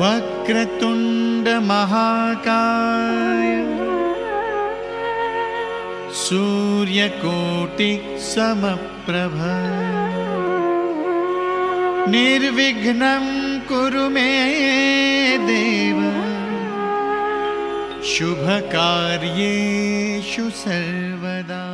वक्रतुंड महाकाय सूर्यकोटि समप्रभ निर्विघ्नं कुरु मे देव शुभकार्येषु सर्वदा।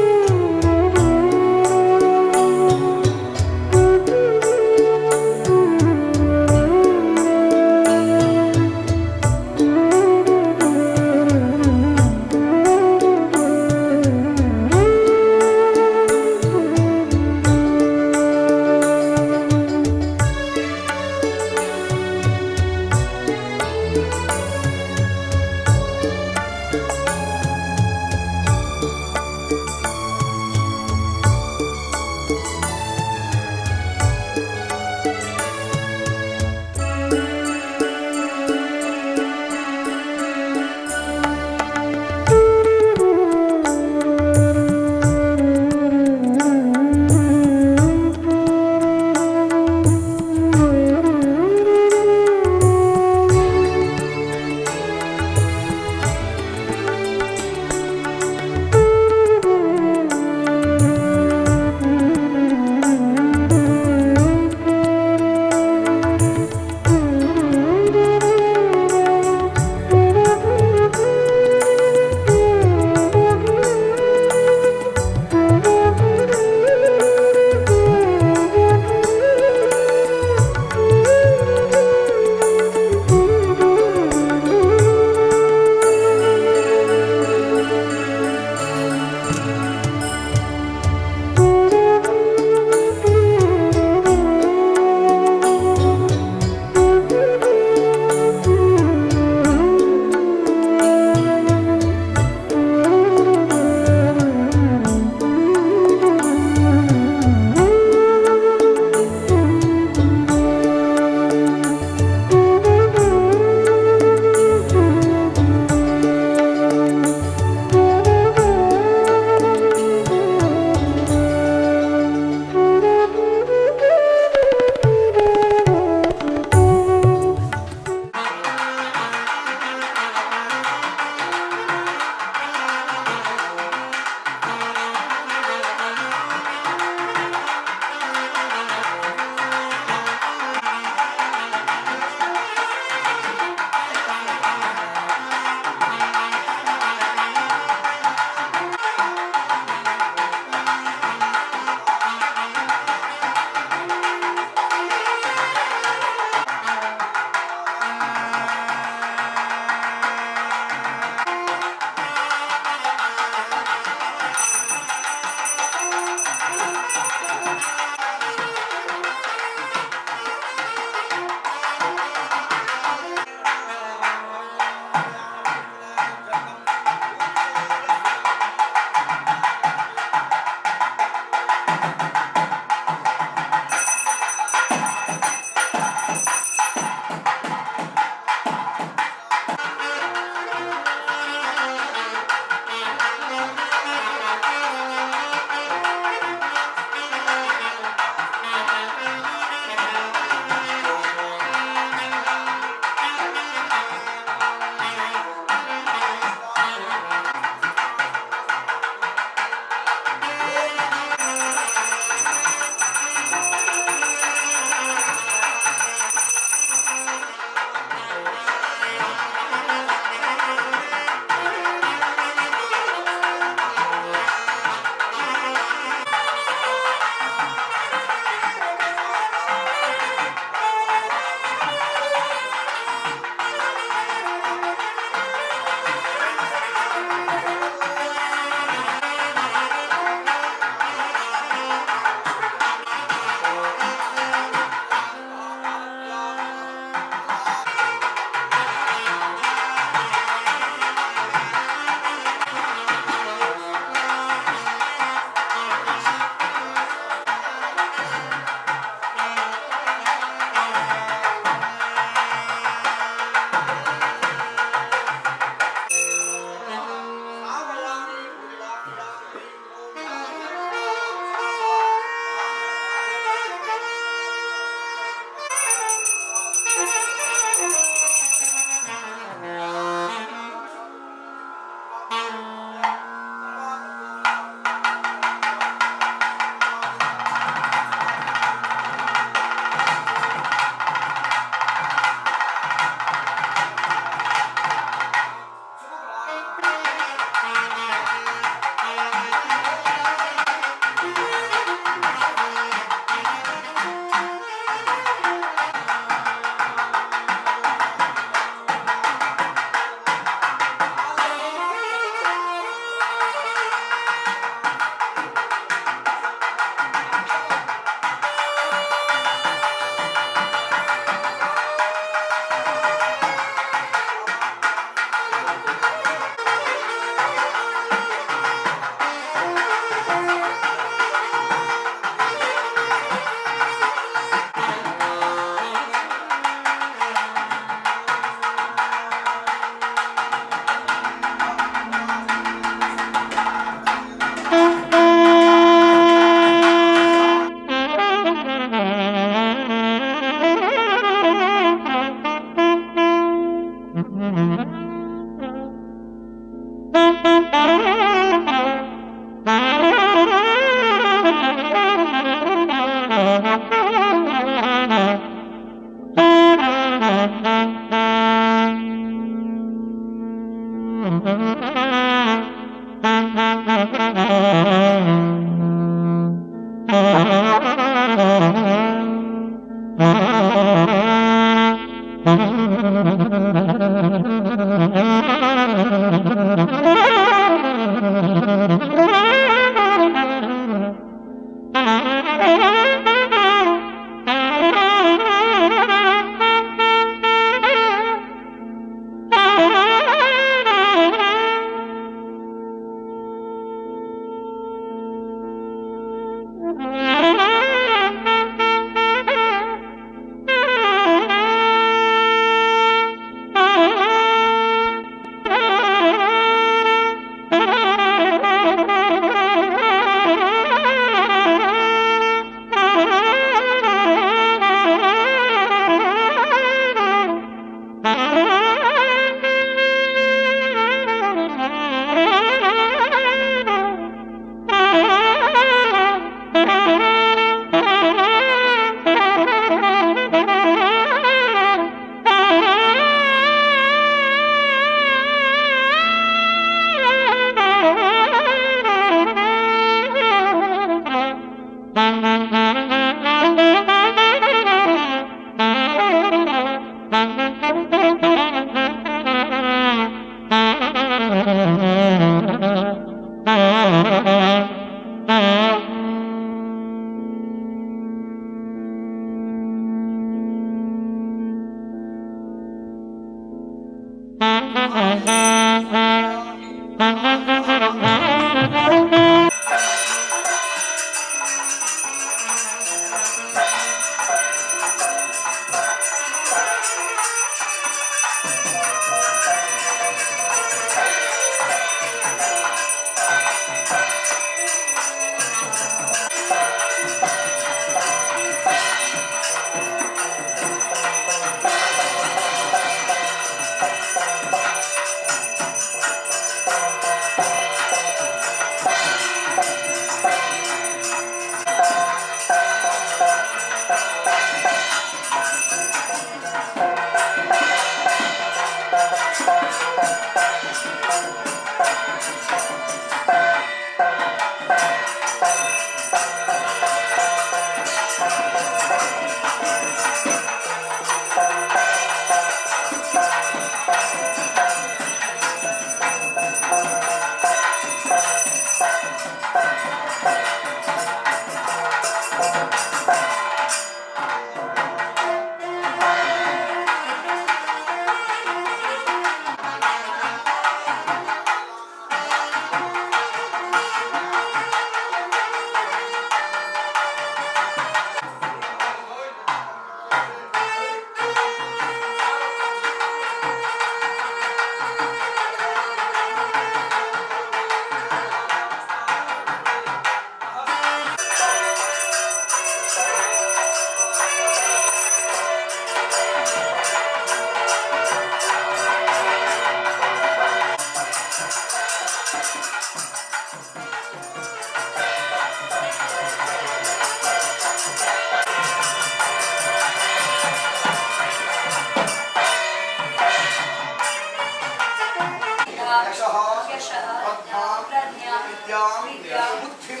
बुद्धिं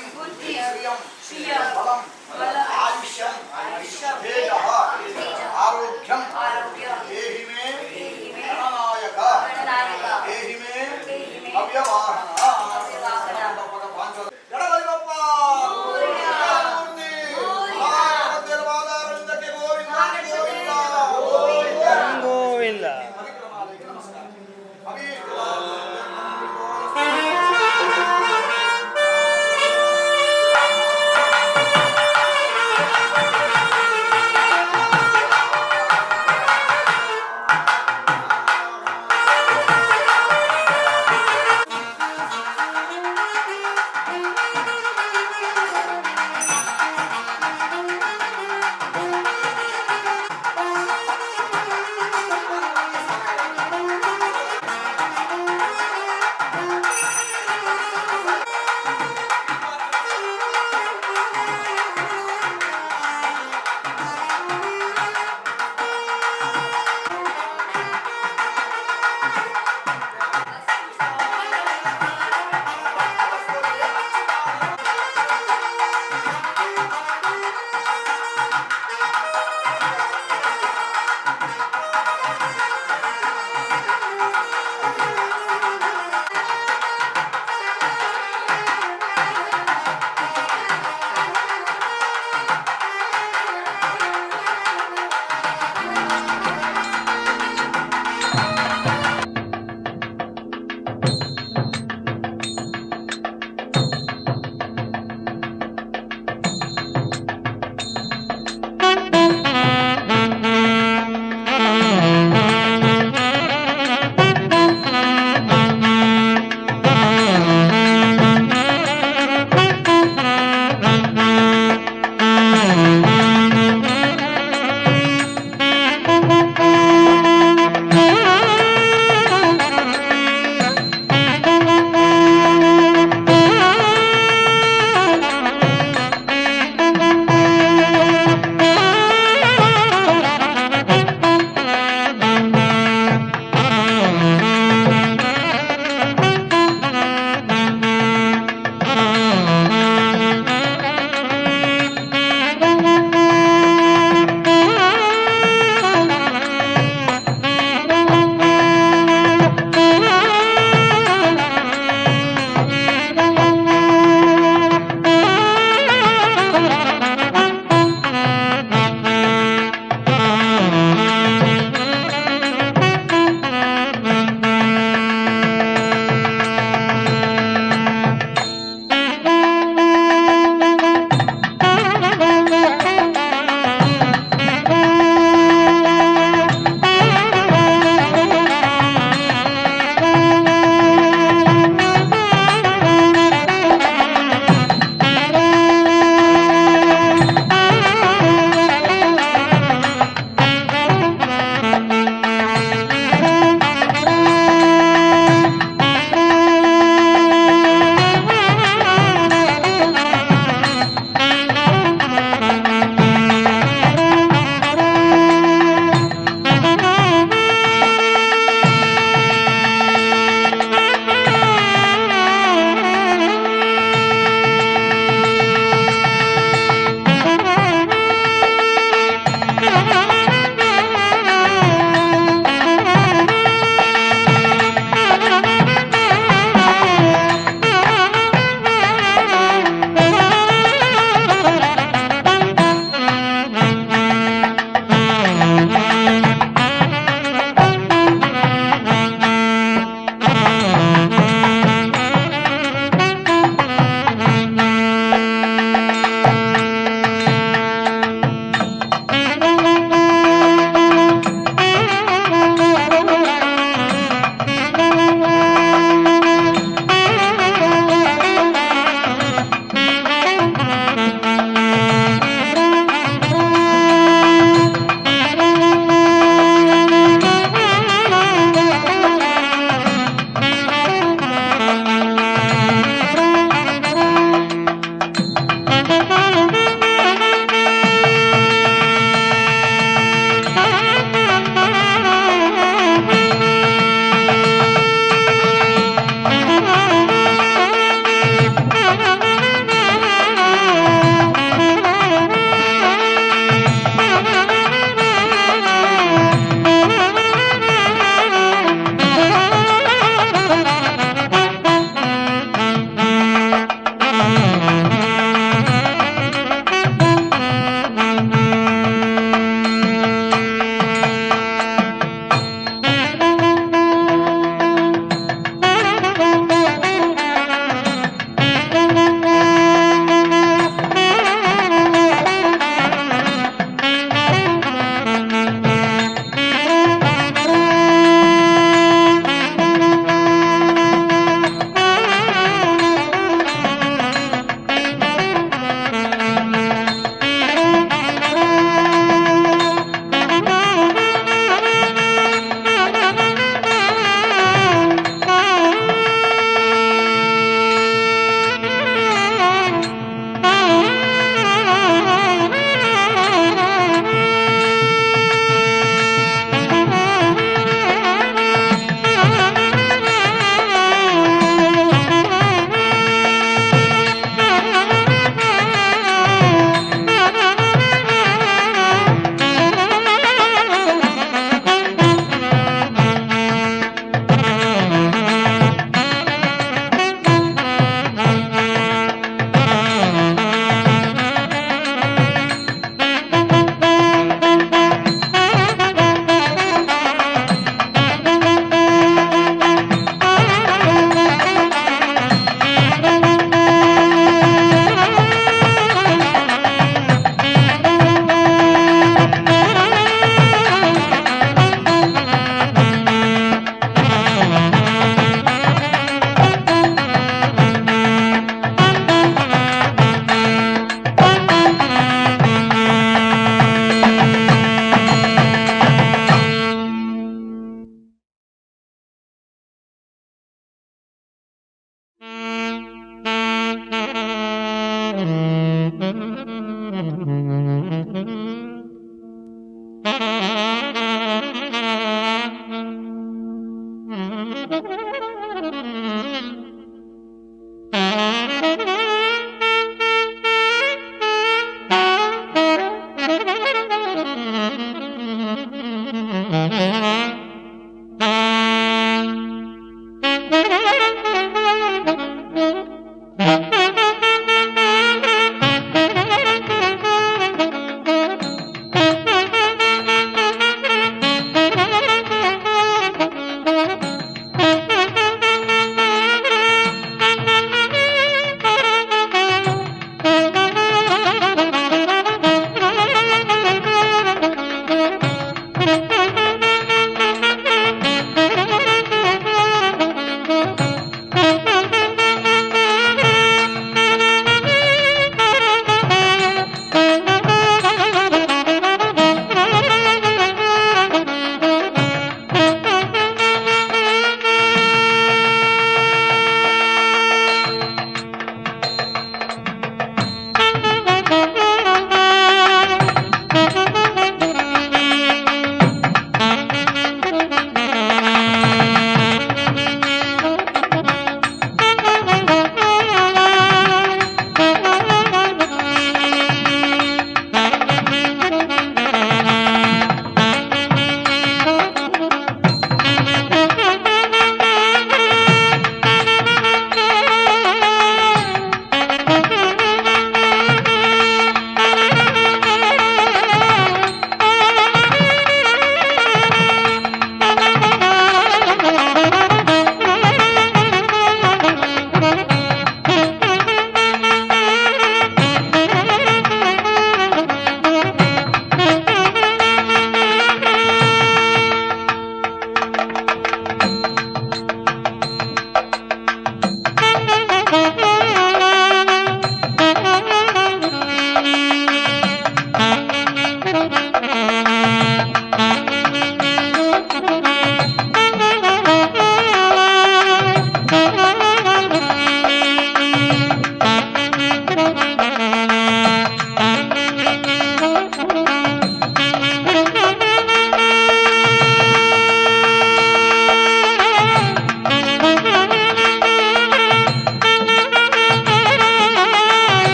श्रियं बलं आयुष्यं तेजः आरोग्यं देहि मे गणनायक देहि मे अव्यवाहन गणपति बप्पा मूर्ति देवादारविंदಕ್ಕೆ ಗೋವಿಂದ ಗೋವಿಂದ ನಮಸ್ಕಾರ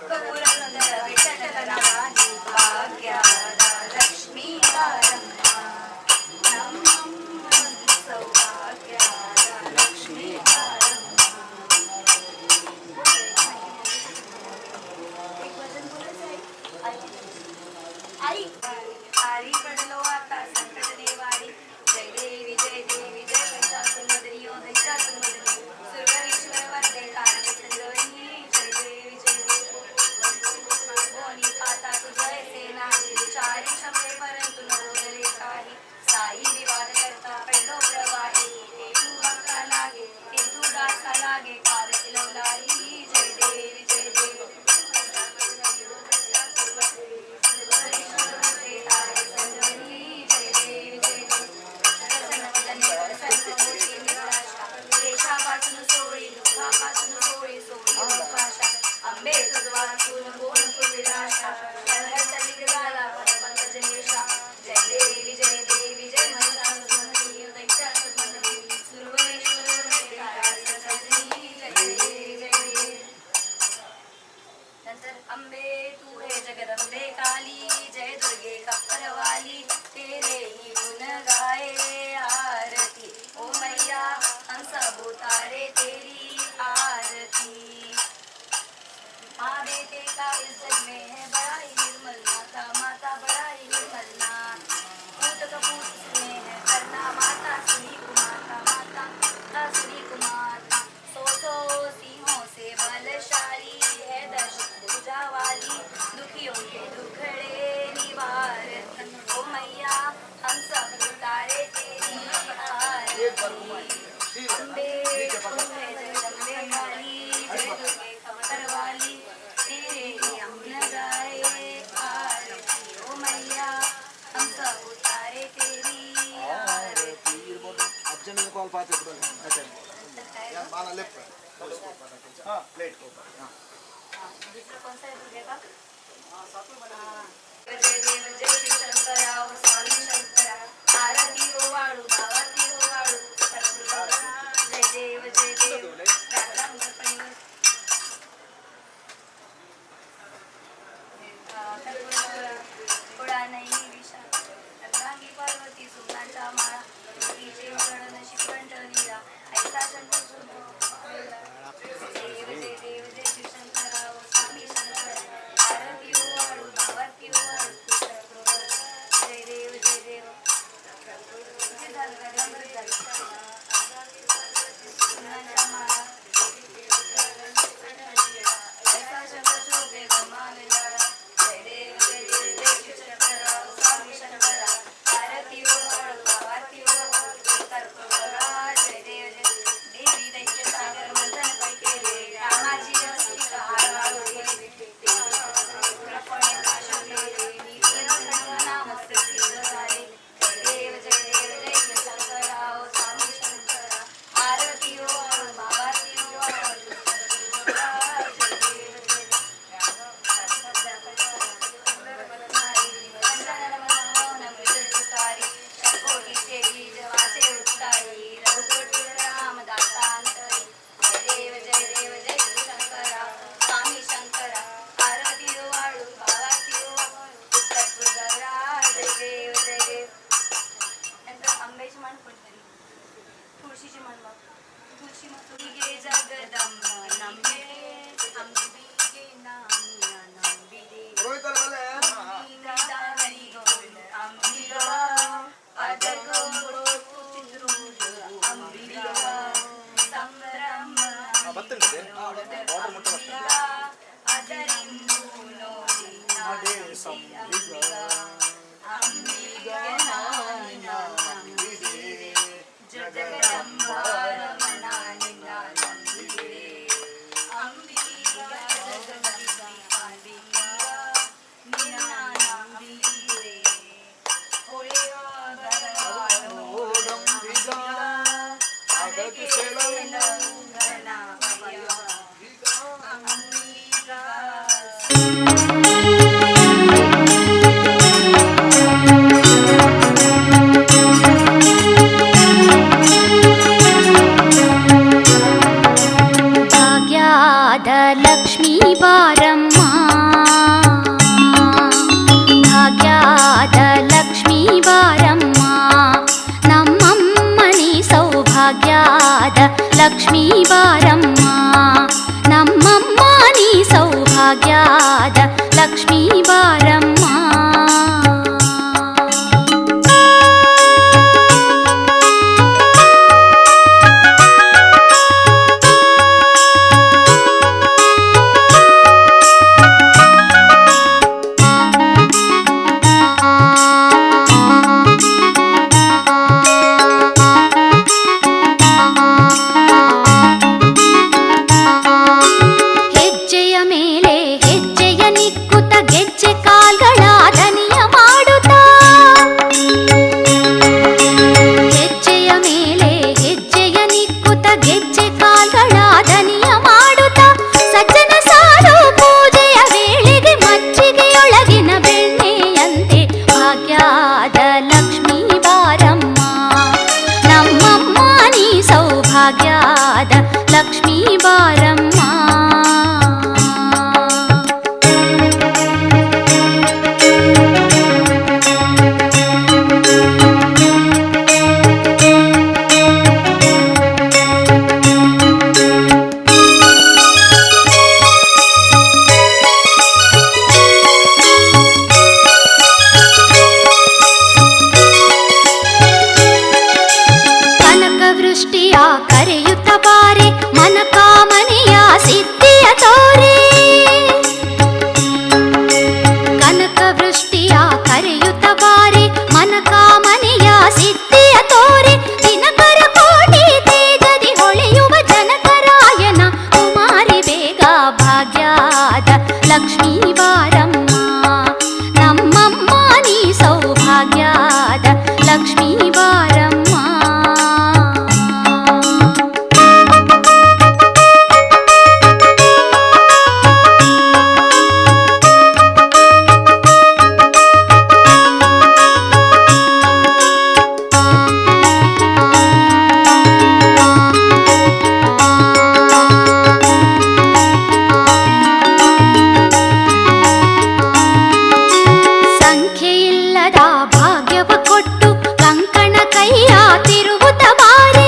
कपूरसुंदर विठ्ठलरावानी भाग्याला लक्ष्मीकारमा सौभाग्याला लक्ष्मीकारमा. एक वचन बोलायचं आहे. आई आरी पडलो आता संकट देवारी. जय देवी जय देवी जय महिषासुरमर्दिनी ओ महिषासुरमर्दिनी सुरवरीश्वर वरदे कारणे संजीवनी. जय देवी जय देवी कोणी खाता तुझे सेना विचारी क्षमे परंतु न बोलले काही. साई विवाद करता पडलो प्रवाही तेथू हक्का लागे तेथू दासा लागे काल तिलवलाई. जय देवी जय देवी देशापासून सोळी लोकापासून सोळी सोळी लोकाशा अंबे तुझवा वाचून कोण विलाशा जन्मतली निघाला परपंकजनेशा. जय देवी जय देवी जय महिषासुरमर्दिनी दैत्यासुरमर्दिनी सुरवरेश्वर सजनी. जय देवी जय देवी. नंतर अंबे तू हे जगदंबे काली जय दुर्गे कप्परवाली तेरे ही गुण गाए आरती. ओ मैया हम सब उतारे तेरी आरती. माँ बेटे का इस जग में है बड़ा ही निर्मल नाता माता बड़ा ही निर्मल नाथ. पूत कपूत सुने है करना माता सुनी कुमाता माता सुनी कुमाता. सो सिंहों से बलशाली है दश भुजा वाली दुखियों के दुखड़े निवारती. ओ मैया हम सब उतारे तेरी आरती. अम्बे तू है जगदम्बे काली जय दुर्गे कवरवाली तेरे ही हम लगाए आरती. ओ मैया हम सब उतारे तेरी आरती. ಅಜ್ಜನ ಕಾಲ್ ಪಾತ್ರ ಲೆಫ್ಟ್ ಹಾಂ ಪ್ಲೇಟ್ ಹಾಂ. दूसरा कौन सा है दुर्गे का? जय देव जय श्री शंकरा ओ स्वामी शंकरा आरती हो वाळू भावाती हो वाळू जय देव जय देव थोडा नाही विषा अर्धांगी पार्वती सुनाचा माळा तिचे गणन शिकंठ नीरा ऐसा शंकर देव जय देव जय श्री शंकरा ओ स्वामी शंकरा आरती हो वाळू भावाती हो वाळू जय देव जय देव. किती झालं का नंबर झालं सुनाचा माळा ऐसा शंकर शोभे गमान जाळा. जय देव जय देव जय श्री शंकरा ओ स्वामी शंकरा आरती हो वाळू भावाती हो वाळू कर्पूरा. जय देव जय देवी दैत्य सागर मंथन पै केले रामाची रस्तिका हार वाळू गेले कृपणे भाषण केले नीकर नाम प्रसिद्ध झाले. जय देव जय देव जय श्री शंकरा ओ स्वामी शंकरा आरती हो वाळू भावाती हो वाळू कर्पूरा. जय देव जय कोटीचे बीज वाचे उत्तारी रघुकोटी रामदासांतरी. जय देव जय देव जय श्री शंकरा स्वामी शंकरा आरती हो वाळू भावाती हो उत्तरपुरा. जय देव जय देव. नंतर आंब्याची मान कोणतरी तुळशीची मान मग तुळशी मग गे जगदंब नंबे अंबिके नामिया नंबिरे ರೋಹಿತ್ ಅಲ್ಲ दामरी गोविंद अंबिका अजर गोविंद अंबिका संभ्रम ಬರ್ತೇನೆ अजरिंबुनो ಅದೇ ಸಂಬಿಗ अंबिका नामिना नंबिरे जगदंबा रमणा निना नंबिरे अंबिका जगदंबिका अंबिका निना नंबिरे. होळेवा भगवानो ಓಡಂಬಿಗ ಅಗತಿ ಸೆಳವು गणा भया अंबिका ಬಾರಮ್ಮ. ಹೆಜ್ಜೆಯ ಮೇಲೆ ಹೆಜ್ಜೆಯ ನಿಕ್ಕುತ್ತ ಗೆಜ್ಜೆ ಕಾಲ್ಗಳ ದನಿಯ ಮಾಡುತ್ತಾ, ಹೆಜ್ಜೆಯ ಮೇಲೆ ಹೆಜ್ಜೆಯ ನಿಕ್ಕುತ್ತ ಗೆಜ್ಜೆ ಕಾಲ್ಗಳ ದನಿಯ ಮಾಡುತ್ತಾ, ಸಜ್ಜನ ಸಾರು ಪೂಜೆಯ ವೇಳೆಗೆ ಮಜ್ಜಿಗೆಯೊಳಗಿನ ಬೆಣ್ಣೆಯಂತೆ ಭಾಗ್ಯದ ಲಕ್ಷ್ಮೀ ಬಾರಮ್ಮ. ನಮ್ಮಮ್ಮ ನೀ ಸೌಭಾಗ್ಯದ ಲಕ್ಷ್ಮೀ ಬಾರಮ್ಮ. ಕನಕವೃಷ್ಟಿಯ ಕರೆಯುತ್ತ ಬಾರೆ ಮನಕಾಮನೆಯ ಸಿದ್ಧಿಯ ತೋರೆ. ಕನಕವೃಷ್ಟಿಯ ಕರೆಯುತ್ತ ಬಾರೆ ಮನಕಾಮನೆಯ ಸಿದ್ಧಿಯ ತೋರೆ. ದಿನಕರ ಕೋಟಿ ತೇಜದಿ ಹೊಳೆಯುವ ಜನಕರಾಯನ ಕುಮಾರಿ ಬೇಗ ಭಾಗ್ಯದ ಲಕ್ಷ್ಮೀ ಬಾರಮ್ಮ. ನಮ್ಮಮ್ಮ ನೀ ಸೌಭಾಗ್ಯದ ಲಕ್ಷ್ಮೀ ಬಾರಮ್ಮ. ಸಂಖ್ಯೆಯಿಲ್ಲದ ಭಾಗ್ಯವ ಕೊಟ್ಟು ಕಂಕಣ ಕೈಯ ತಿರುವುತ ಬಾರೆ.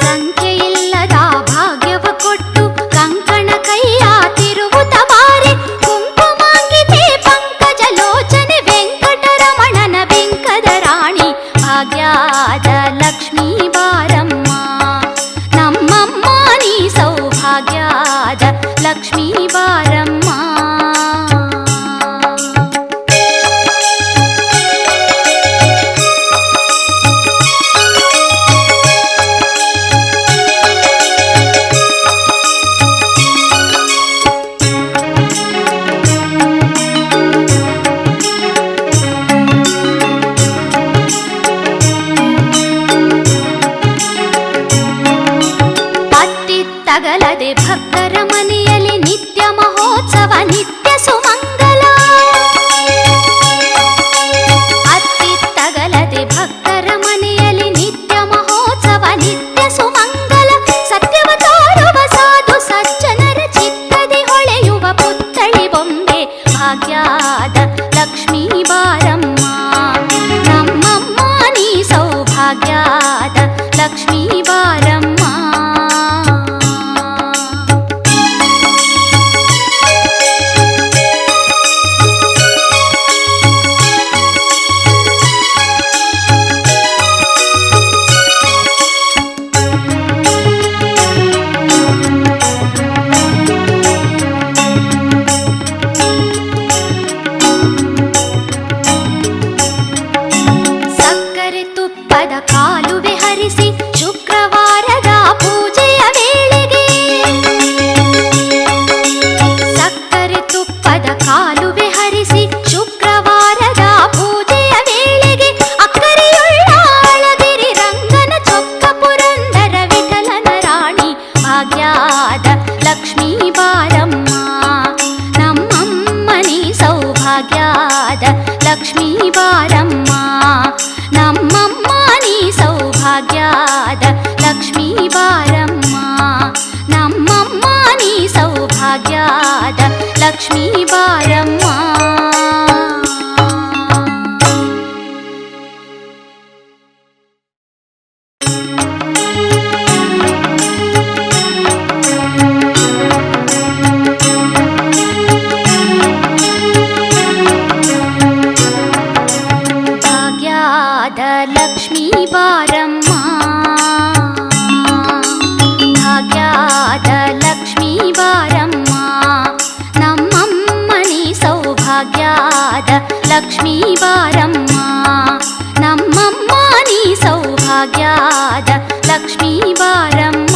ಸಂಖ್ಯೆಯಿಲ್ಲದ ಭಾಗ್ಯವ ಕೊಟ್ಟು ಕಂಕಣ ಕೈಯ ತಿರುವುತ ಬಾರೆ. ಕುಂಕುಮಾಂಗಿತೆ ಪಂಕಜ ಲೋಚನೆ ವೆಂಕಟರಮಣನ ಬಿಂಕದ ರಾಣಿ ಭಾಗ್ಯದ ಲಕ್ಷ್ಮೀ ಬಾರಮ್ಮ. ನಮ್ಮಮ್ಮ ನೀ ಸೌಭಾಗ್ಯದ ಲಕ್ಷ್ಮೀ ಬಾರಮ್ಮ. ಅತ್ತಿತ್ತಗಲದೆ ಭಕ್ತರ ಮನೆಯಲ್ಲಿ ನಿತ್ಯ ಮಹೋತ್ಸವ ನಿತ್ಯ ಸುಮಂಗಲ. ಅತ್ತಿತ್ತಗಲದೆ ಭಕ್ತರ ಮನೆಯಲ್ಲಿ ನಿತ್ಯ ಮಹೋತ್ಸವ ನಿತ್ಯ ಸುಮಂಗಲ. ಸತ್ಯವ ತೋರುವ ಸಾಧು ಸಜ್ಜನರ ಚಿತ್ತದಿ ಹೊಳೆಯುವ ಪುತ್ಥಳಿ ಬೊಂಬೆ ಭಾಗ್ಯದ ಲಕ್ಷ್ಮೀ ಬಾರಮ್ಮ. ನಮ್ಮಮ್ಮ ನೀ ಸೌಭಾಗ್ಯದ ಲಕ್ಷ್ಮೀ ಬಾರಮ್ಮ. ಸಕ್ಕರೆ ತುಪ್ಪದ ಕಾಲುವೆ ಹರಿಸಿ ಶುಕ್ರವಾರದ ಪೂಜೆಯ ವೇಳೆಗೆ. ಸಕ್ಕರೆ ತುಪ್ಪದ ಕಾಲುವೆ ಹರಿಸಿ ಶುಕ್ರವಾರದ ಪೂಜೆಯ ವೇಳೆಗೆ. ಅಕ್ಕರೆಯುಳ್ಳ ಅಳಗಿರಿ ರಂಗನ ಚೊಕ್ಕ ಪುರಂದರ ವಿಠಲನ ರಾಣಿ ಭಾಗ್ಯದ ಲಕ್ಷ್ಮೀ ಬಾರಮ್ಮ. ನಮ್ಮಮ್ಮ ನೀ ಸೌಭಾಗ್ಯದ ಲಕ್ಷ್ಮೀ ಬಾರಮ್ಮ. ನಮ್ಮಮ್ಮ ನೀ ಸೌಭಾಗ್ಯದ ಲಕ್ಷ್ಮೀ ಬಾರಮ್ಮ. ನಮ್ಮಮ್ಮ ನೀ ಸೌಭಾಗ್ಯದ ಲಕ್ಷ್ಮೀ ಬಾರಮ್ಮ. ಲಕ್ಷ್ಮೀ ಬಾರಮ್ಮ. ನಮ್ಮಮ್ಮ ನೀ ಸೌಭಾಗ್ಯದ ಲಕ್ಷ್ಮೀ ಬಾರಮ್ಮ.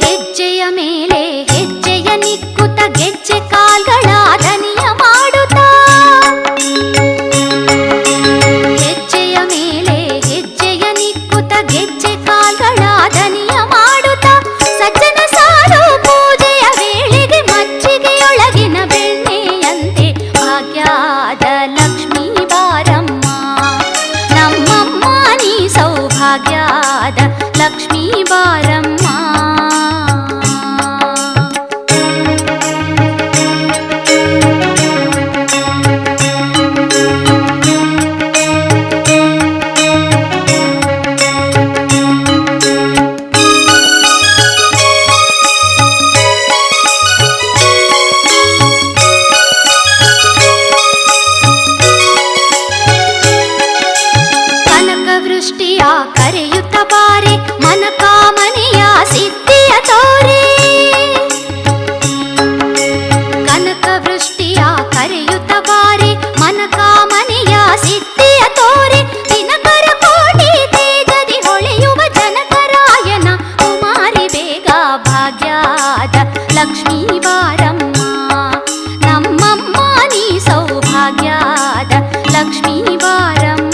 ಹೆಜ್ಜೆಯ ಮೇಲೆ ಹೆಜ್ಜೆಯ ನಿಕ್ಕುತ್ತ ಗೆಜ್ಜೆ ಕಾಲ್ಗಳ ದನಿಯ ಮಾಡುತ್ತಾ, ಹೆಜ್ಜೆಯ ಮೇಲೆ ಹೆಜ್ಜೆಯ ನಿಕ್ಕುತ್ತ ಗೆಜ್ಜೆ ಕಾಲ್ಗಳ ದನಿಯ ಮಾಡುತ್ತಾ, ಸಜ್ಜನ ಸಾರು ಪೂಜೆಯ ವೇಳೆಗೆ ಮಜ್ಜಿಗೆಯೊಳಗಿನ ಬೆಣ್ಣೆಯಂತೆ ಭಾಗ್ಯದ ಲಕ್ಷ್ಮೀ ಬಾರಮ್ಮ. ನಮ್ಮಮ್ಮ ನೀ ಸೌಭಾಗ್ಯದ ಲಕ್ಷ್ಮೀ ಬಾರಮ್ಮ. ಕನಕವೃಷ್ಟಿಯ ಕರೆಯುತ್ತ ಬಾರೆ ಮನಕಾಮನೆಯ ಸಿದ್ಧಿಯ ತೋರೆ. ಕನಕವೃಷ್ಟಿಯ ಕರೆಯುತ್ತ ಬಾರೆ ಮನಕಾಮನೆಯ ಸಿದ್ಧಿಯ ತೋರೆ. ದಿನಕರ ಕೋಟಿ ತೇಜದಿ ಹೊಳೆಯುವ ಜನಕರಾಯನ ಕುಮಾರಿ ಬೇಗ ಭಾಗ್ಯದ ಲಕ್ಷ್ಮೀ ಬಾರಮ್ಮ. ನಮ್ಮಮ್ಮ ನೀ ಸೌಭಾಗ್ಯದ ಲಕ್ಷ್ಮೀ ಬಾರಮ್ಮ.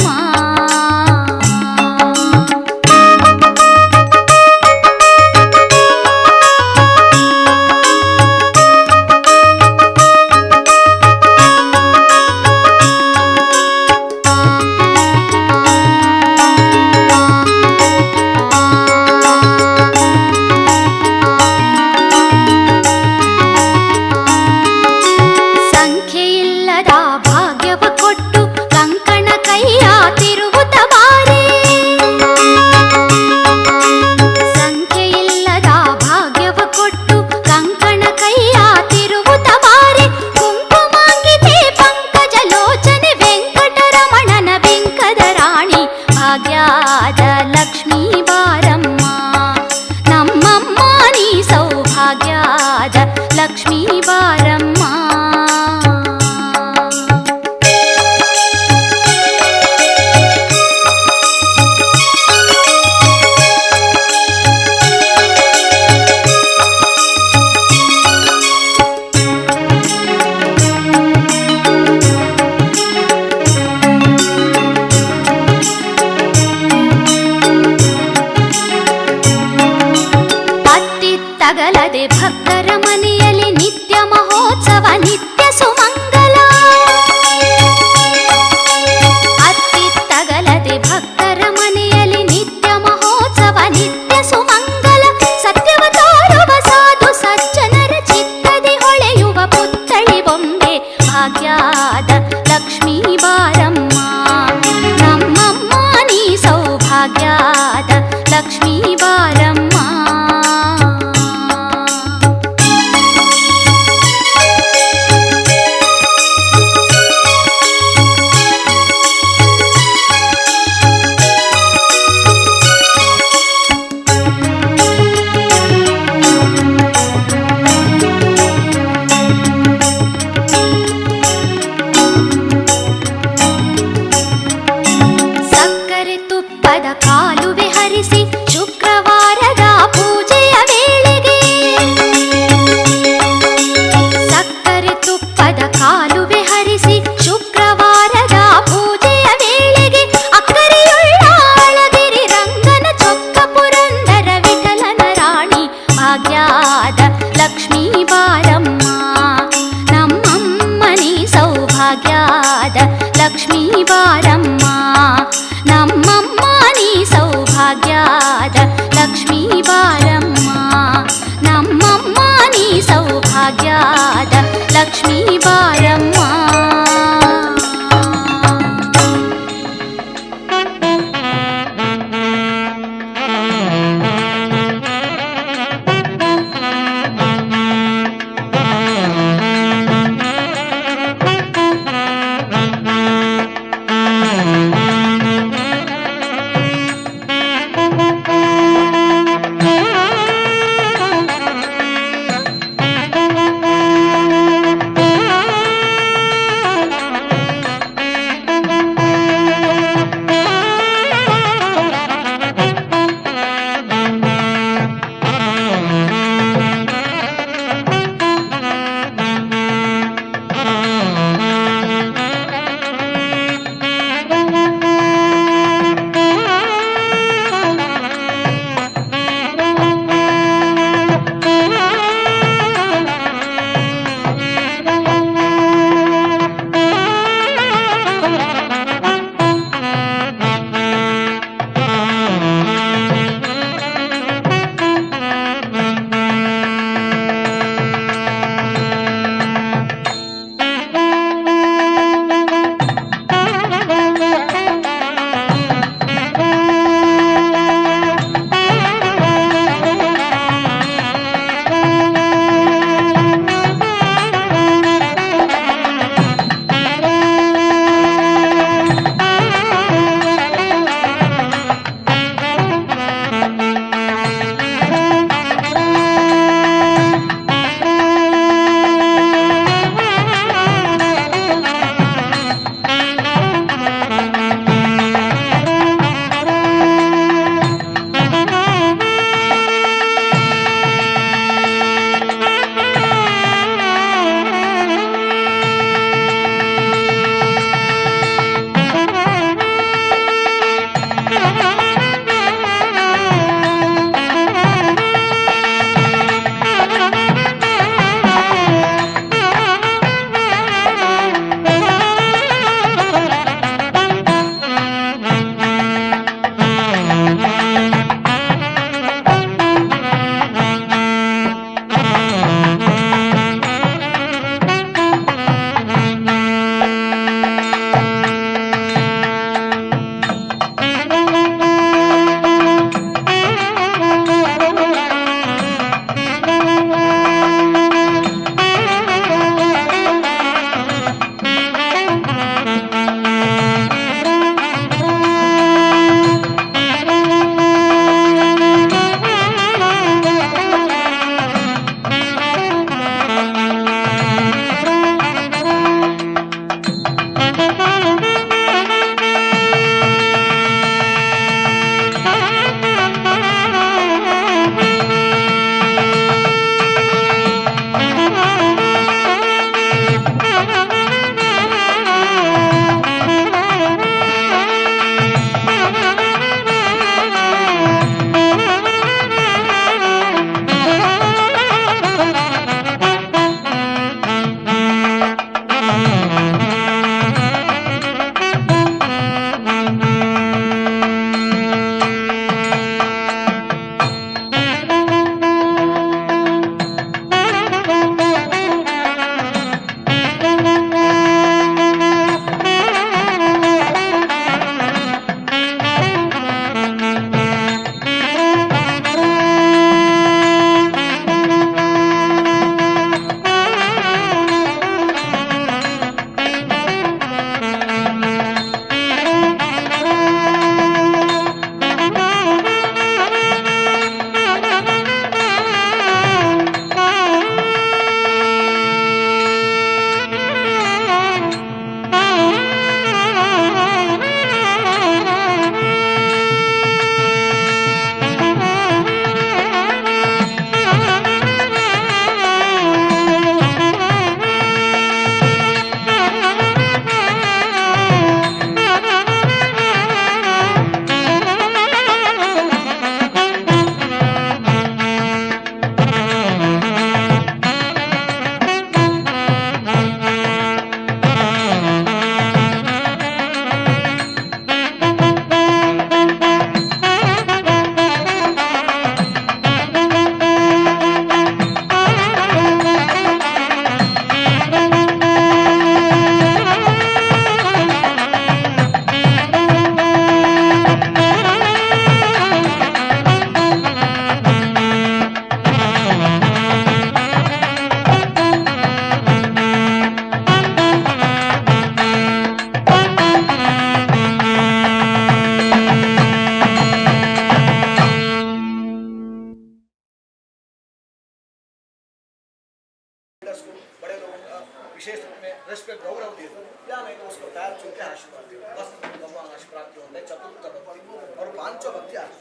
ಸಂಖ್ಯೆಯಿಲ್ಲದ ಭಾಗ್ಯವ ಕೊಟ್ಟು ಕಂಕಣ ಕೈಯ ತಿರುವುತ ಬಾರೆ. ಸಂಖ್ಯೆಯಿಲ್ಲದ ಭಾಗ್ಯವ ಕೊಟ್ಟು ಕಂಕಣ ಕೈಯ ತಿರುವುತ ಬಾರೆ. ಕುಂಕುಮಾಂಗಿತೆ ಪಂಕಜ ಲೋಚನೆ ವೆಂಕಟರಮಣನ ಬೆಂಕದ ರಾಣಿ ಭಾಗ್ಯದ ಲಕ್ಷ್ಮೀ ಬಾರಮ್ಮ. ನಮ್ಮಮ್ಮ ನೀ ಸೌಭಾಗ್ಯದ ಲಕ್ಷ್ಮೀ ಬಾರಮ್ಮ. ಅತ್ತಿತ್ತಗಲದೆ ಭಕ್ತರ ಮನೆಯಲ್ಲಿ ನಿತ್ಯ ಮಹೋತ್ಸವ ನಿತ್ಯ ಸುಮಂಗಲ. ಅತ್ತಿತ್ತಗಲದೆ ಭಕ್ತರ ಮನೆಯಲ್ಲಿ ನಿತ್ಯ ಮಹೋತ್ಸವ ನಿತ್ಯ ಸುಮಂಗಲ. ಸತ್ಯವ ತೋರುವ ಸಾಧು ಸಜ್ಜನರ ಚಿತ್ತದಿ ಹೊಳೆಯುವ ಪುತ್ಥಳಿ ಬೊಂಬೆ ಭಾಗ್ಯದ ಲಕ್ಷ್ಮೀ ಬಾರಮ್ಮ. ನಮ್ಮಮ್ಮ ನೀ ಸೌಭಾಗ್ಯದ ಲಕ್ಷ್ಮೀ ಬಾರಮ್ಮ. ಸಕ್ಕರೆ ತುಪ್ಪದ ಕಾಲುವೆ ಹರಿಸಿ ಶುಕ್ರವಾರದ ಪೂಜೆಯ ವೇಳೆಗೆ, ಸಕ್ಕರೆ ತುಪ್ಪದ ಕಾಲುವೆ ಹರಿಸಿ ಶುಕ್ರವಾರದ ಪೂಜೆಯ ವೇಳೆಗೆ, ಅಕ್ಕರೆಯುಳ್ಳ ಅಳಗಿರಿ ರಂಗನ ಚೊಕ್ಕ ಪುರಂದರ ವಿಠಲನ ರಾಣಿ ಭಾಗ್ಯದ ಲಕ್ಷ್ಮೀ ಬಾರಮ್ಮ. ನಮ್ಮಮ್ಮ ನೀ ಸೌಭಾಗ್ಯದ ಲಕ್ಷ್ಮೀ ಬಾರಮ್ಮ. ನಮ್ಮಮ್ಮ ನೀ ಸೌಭಾಗ್ಯದ ಲಕ್ಷ್ಮೀ ಬಾರಮ್ಮ. ನಮ್ಮಮ್ಮ ನೀ ಸೌಭಾಗ್ಯದ ಲಕ್ಷ್ಮೀ ಬಾರಮ್ಮ.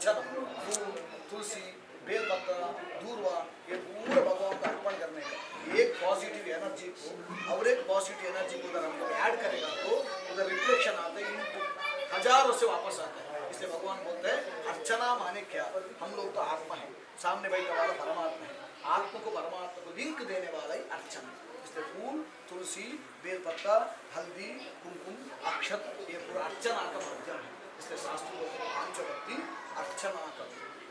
अर्चना, फूल, तुलसी, बेलपत्र, दूर्वा, ये पूरा भगवान को अर्पण करने का। एक पॉजिटिव एनर्जी को और एक पॉजिटिव एनर्जी को अगर हम लोग ऐड करेगा तो उधर रिफ्लेक्शन आता है, इनटू हजारों से वापस आता है। इसलिए भगवान बोलते हैं अर्चना माने क्या, हम लोग तो आत्मा है, सामने बैठने वाला परमात्मा है, आत्मा को परमात्मा को लिंक देने वाला ही अर्चना। इसलिए फूल, तुलसी, बेलपत्ता, हल्दी, कुमकुम, अक्षत, ये पूरा अर्चना का माध्यम है। इसलिए शास्त्र बोलते हैं पंचभक्ति अर्चना का,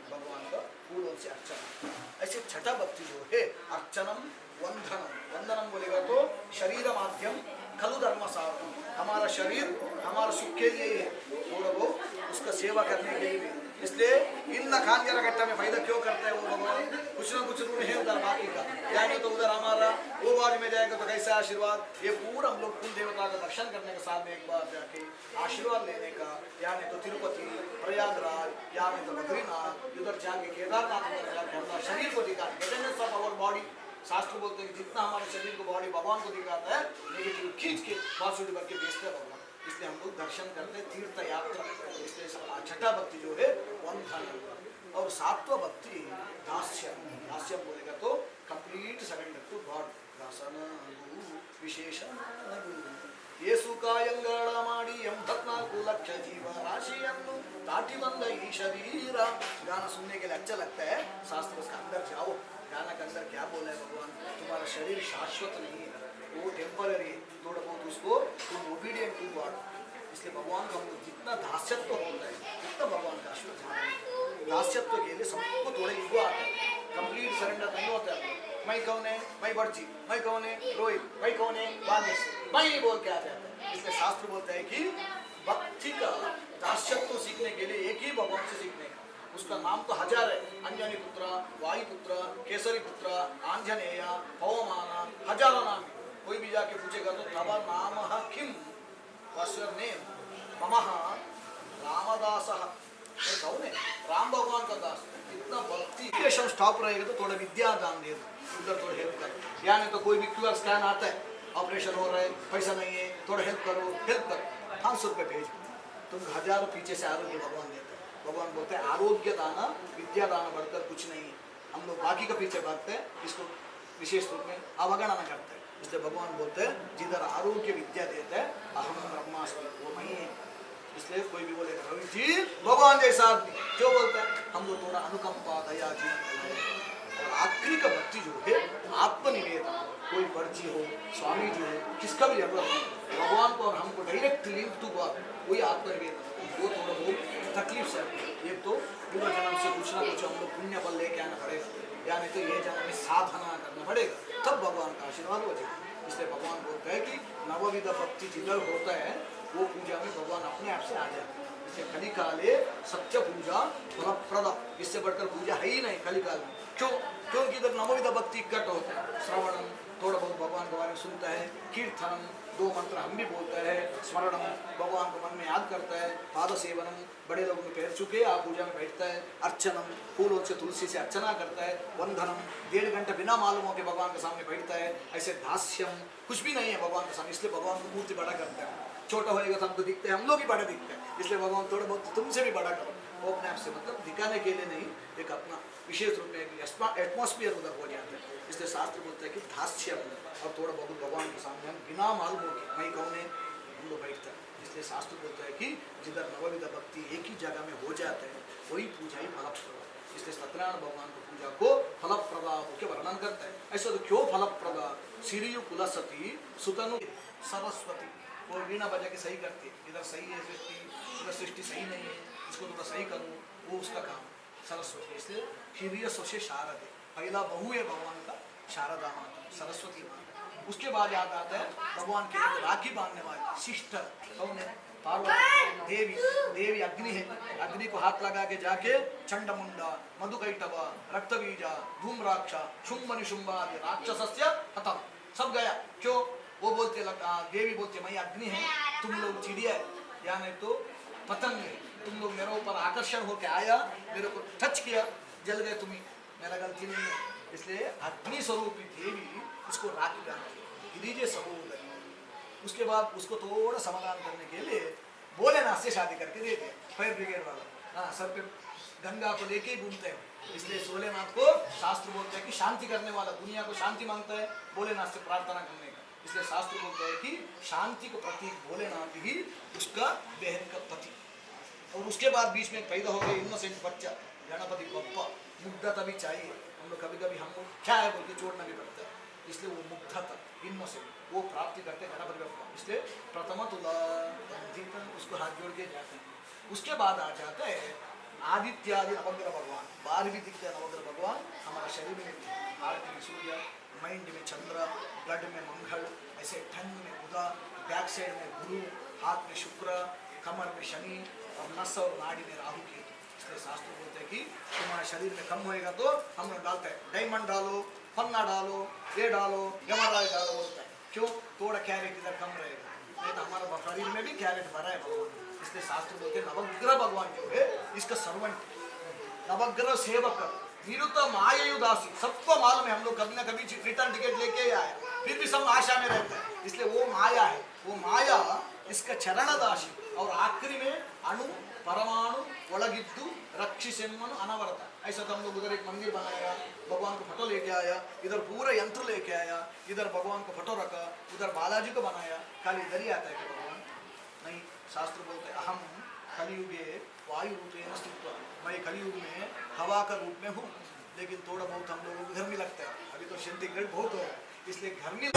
भगवान का फूलों से अर्चना। ऐसे छठा भक्ति जो है अर्चनम वंदनम। वंदनम बोलेगा तो शरीर माध्यम खलु धर्म साधन, हमारा शरीर हमारा सुख के लिए है, थोड़ा वो उसका सेवा करने के लिए भी। इसलिए इन खान गट्टा में फायदा क्यों करता है वो भगवान, कुछ ना कुछ रूप है उधर बाकी का, यानी तो उधर हमारा वो बाजू में जाएगा तो कैसा आशीर्वाद, ये पूरा हम लोग कुल देवता का दर्शन करने के साथ में एक बार जाके आशीर्वाद लेने का, यानी तो तिरुपति, प्रयागराज, यानी तो बद्रीनाथ, उधर जाके केदारनाथ उधर जाके हमारा शरीर को दिखाते बॉडी। शास्त्र बोलते हैं कि जितना हमारे शरीर को बॉडी भगवान को दिखाता है, नेगेटिव खींच के पॉजिटिव करके भेजते हैं भगवान। इसलिए हम लोग दर्शन करते हैं, तीर्थ यात्रा। इसलिए छठा भक्ति जो है वंदन, और सातवां भक्ति दास्यम। दास्यम बोलेगा तो कंप्लीट सरेंडर टू गॉड, दासन विशेषण येसुकायंगाಳ ಮಾಡಿ 84 ಲಕ್ಷ जीवराशिಯನ್ನು दाटी बंद ಈ शरीर। गाना सुनने के लिए अच्छा लगता है, शास्त्र उसका अंदर जाओ, गाना के अंदर क्या बोला है भगवान, तुम्हारा शरीर शाश्वत नहीं है, वो टेम्पररी, थोड़ा बहुत उसको तुम ओबीडियंट टू गॉड। इसलिए भगवान का हमको जितना दास्यत्व होता है उतना भगवान का आशीर्वाद। दास्यत्व के लिए सबको थोड़ा ईगो आता है, कंप्लीट सरेंडर नहीं होता है। मैं कौन है, मैं बर्ची, मैं कौन है रोहित, मैं कौन है बागेश, मैं ही बोल के आ जाता है। इसलिए शास्त्र बोलता है कि भक्ति का दास्यत्व सीखने के लिए एक ही भगवान से सीखने का, उसका नाम तो हजार है, अंजनी पुत्र, वायुपुत्र, केसरी पुत्र, आंजनेय, पवमान, हजारों नाम। कोई भी जाके पूछेगा तो तब नाम किम, व्हाट्स योर नेम, ममः रामदास, कौन है, राम भगवान का दास। इतना भक्ति स्टॉप रहेगा तो थोड़ा विद्या दान दे दो, उधर थोड़ा हेल्प कर, यानी तो कोई भी क्यूआर स्कैन आता है, ऑपरेशन हो रहा है, पैसा नहीं है, थोड़ा हेल्प करो, हेल्प करो, 500 रुपये भेज, तुम हजारों पीछे से आरोग्य भगवान देते हैं। भगवान बोलते हैं आरोग्य दाना विद्या दाना बढ़कर कुछ नहीं है। हम लोग बाकी का पीछे भागते हैं, इसको विशेष रूप में अवगणना करते हैं। इसलिए भगवान बोलते हैं जिधर आरोग्य विद्या देते हैं अहम ब्रह्मास्मि, वो मैं है। इसलिए कोई भी बोले रवि जी भगवान जैसा आदमी क्यों बोलते हैं, हम लोग थोड़ा अनुकंपा दया जी। और आखिरी का भक्ति जो है आत्मनिवेदन, कोई पर्ची हो, स्वामी जी हो, किसका भी जरूरत नहीं, भगवान को और हमको डायरेक्ट लिंक टू गॉड, वही आत्मनिवेदन। वो थोड़ा बहुत तकलीफ से, एक तो पूरा जन्म से कुछ ना कुछ हम लोग पुण्य बल लेके आना पड़ेगा, यानी तो ये जन्म में साधना करना पड़ेगा, तब भगवान का आशीर्वाद हो जाएगा। इसलिए भगवान बोलता है कि नवविध भक्ति जिधर होता है वो पूजा में भगवान अपने आप से आ जाते हैं। इसलिए कलिकाले सत्य पूजा फलप्रद, इससे बढ़कर पूजा है ही नहीं कलिकाल में। क्यों? क्योंकि इधर नवविध भक्ति इकट्ठा होता है, श्रवणम थोड़ा बहुत भगवान के बारे में सुनता है, कीर्तनम 2 मंत्र हम भी बोलते हैं, स्मरणम भगवान को मन में याद करता है, पाद सेवनम बड़े लोगों में पैर चुके आप पूजा में बैठता है, अर्चनम फूलों से तुलसी से अर्चना करता है, वंदनम 1.5 घंटा बिना मालूम हो के भगवान के सामने बैठता है। ऐसे दास्यम कुछ भी नहीं है भगवान के सामने, इसलिए भगवान को मूर्ति बड़ा करता है। छोटा होएगा तो हमको दिखते हैं, हम लोग ही बड़े दिखते हैं, इसलिए भगवान थोड़ा बहुत तुमसे भी बड़ा करो। वो अपने आप से मतलब दिखाने के लिए नहीं, एक अपना विशेष रूप में एटमॉस्फियर उधर हो जाता है। इसलिए शास्त्र बोलता है कि दास्य और थोड़ा बहुत भगवान के सामने हम बिना मालूम हो के मैं कौन है हम लोग बैठते हैं। इसलिए शास्त्र बोलता है कि जिधर नवविध भक्ति एक ही जगह में हो जाते हैं वही पूजा ही फलप्रदा। इसलिए सत्यनारायण भगवान की पूजा को फलप्रदा के वर्णन करता है। ऐसा तो क्यों फलप्रदा, सिरियु कुलसती सुतनु सरस्वती, वो वीणा बजा के सही करती है, इधर सही है सृष्टि, इधर सृष्टि सही नहीं है, इसको थोड़ा सही करूँ, वो उसका काम सरस्वती। इसलिए हिरिय स्वशे शारदे, पहला बहू है भगवान का शारदा माता, सरस्वती माता। उसके बाद याद आता है भगवान के लिए राखी बांधने वाली सिस्टर कौन है, पार्वती देवी। देवी अग्नि है, अग्नि को हाथ लगा के जाके चंडमुंडा, मधुकैटभ, रक्तबीजा, धूम्राक्ष, शुंभ निशुंभ आदि राक्षसस्य खत्म, सब गया। क्यों? वो बोलते देवी बोलते मैं अग्नि है, तुम लोग चिड़िया है, या नहीं तो पतंग है, तुम लोग मेरे ऊपर आकर्षण होके आया, मेरे को टच किया, जल गए तुम्हें, मेरा गलती नहीं है। इसलिए अग्नि स्वरूपी देवी उसको राखी बांधती, गिरिजे सहोदरी। उसके बाद उसको थोड़ा समाधान करने के लिए भोलेनाथ से शादी करके दे दिया, फायर ब्रिगेड वाला, हाँ सर पे गंगा को लेके ही घूमते हैं। इसलिए भोलेनाथ को शास्त्र बोलते हैं कि शांति करने वाला, दुनिया को शांति मांगता है भोलेनाथ से प्रार्थना करने का। इसलिए शास्त्र बोलते हैं कि शांति को प्रतीक भोलेनाथ ही उसका बहन का पति। और उसके बाद बीच में पैदा हो गया इनोसेंट बच्चा गणपति बप्पा। मुग्धता भी चाहिए, हम लोग कभी कभी हमको क्या है बोल के छोड़ना भी पड़ता है। इसलिए वो मुग्धता इनोसेंट वो प्राप्ति करते हैं गणपति बप्पा। इसलिए प्रथम तुला उसको हाथ जोड़ के जाते हैं। उसके बाद आ जाता है आदित्यादि नवग्रह भगवान। बाहर भी दिखते हैं नवग्रह भगवान, हमारा शरीर में हार्ट में सूर्य, माइंड में चंद्र, ब्लड में मंगल, ऐसे ठंड में बुधा, बैक साइड में गुरु, हाथ में शुक्र, कमर में शनि और नस और नाड़ी में राहु केतु। इसलिए शास्त्र बोलते हैं कि तुम्हारा शरीर में कम होएगा तो हम लोग डालते हैं डायमंड डालो, पन्ना डालो, ये डालो, यमराज डालो बोलते हैं। क्यों? थोड़ा कैरेट इधर कम रहेगा, नहीं तो हमारा शरीर में भी कैरेट भरा है भगवान। इसलिए शास्त्र बोलते हैं नवग्रह भगवान जो है इसका सर्वेंट, नवग्रह सेवक, निरुत मायायुदासी। सबको मालूम है हम लोग कभी ना कभी रिटर्न टिकट लेके आए, फिर भी सब आशा में रहते हैं। इसलिए वो माया है, वो माया इसका चरणदासी। और आखिरी में अणु परमाणु ಒಳಗಿದ್ದು रक्षिसेन्मनु अनवरत। ऐसा तो हम लोग उधर एक मंदिर बनाया, भगवान को फोटो लेके आया, इधर पूरा यंत्र लेके आया, इधर भगवान को फोटो रखा, उधर बालाजी को बनाया, खाली इधर ही आता है कि भगवान नहीं। शास्त्र बोलते हैं अहम कलियुगे वायु रूपेण स्थित्वा, मैं कलियुग में हवा का रूप में हूँ। लेकिन थोड़ा बहुत हम लोगों को गर्मी लगता है, अभी तो सेंटीग्रेड बहुत हो रहा है, इसलिए गर्मी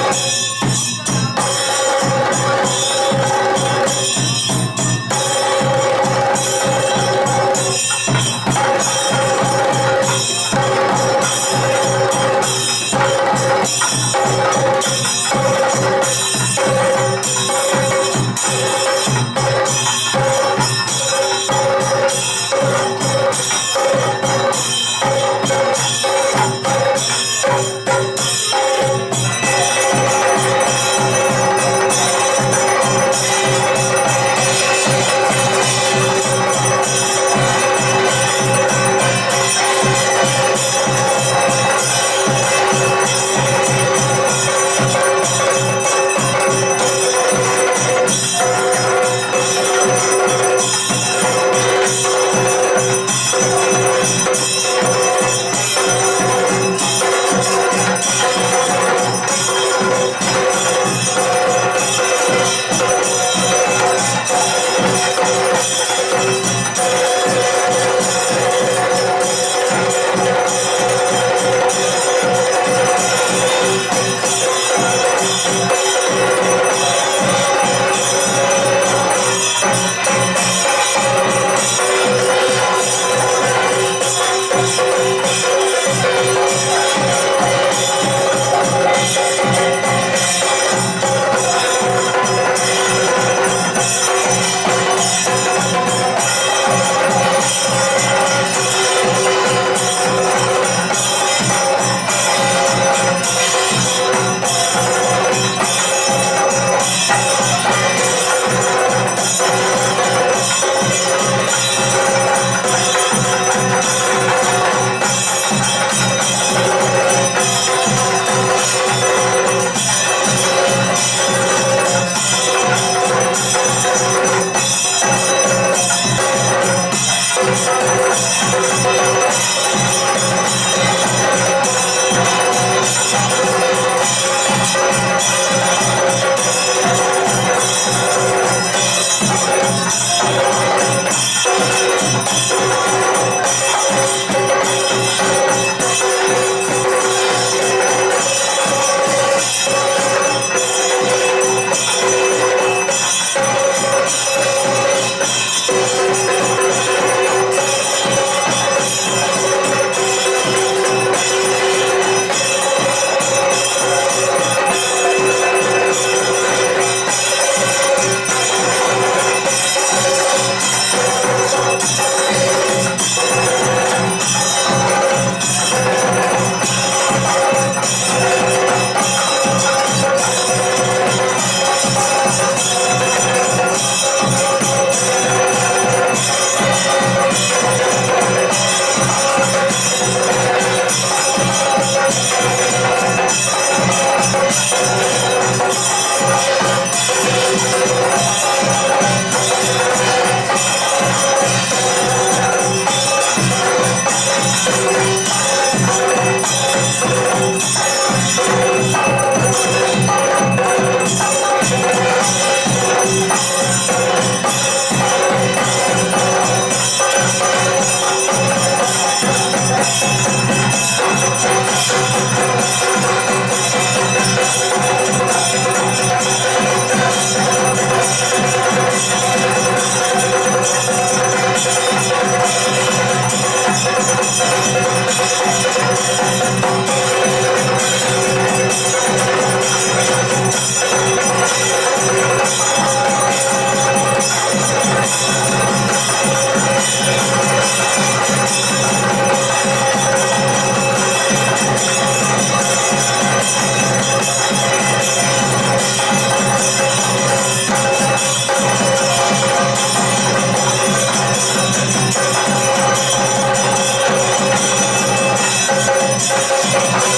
Thank you.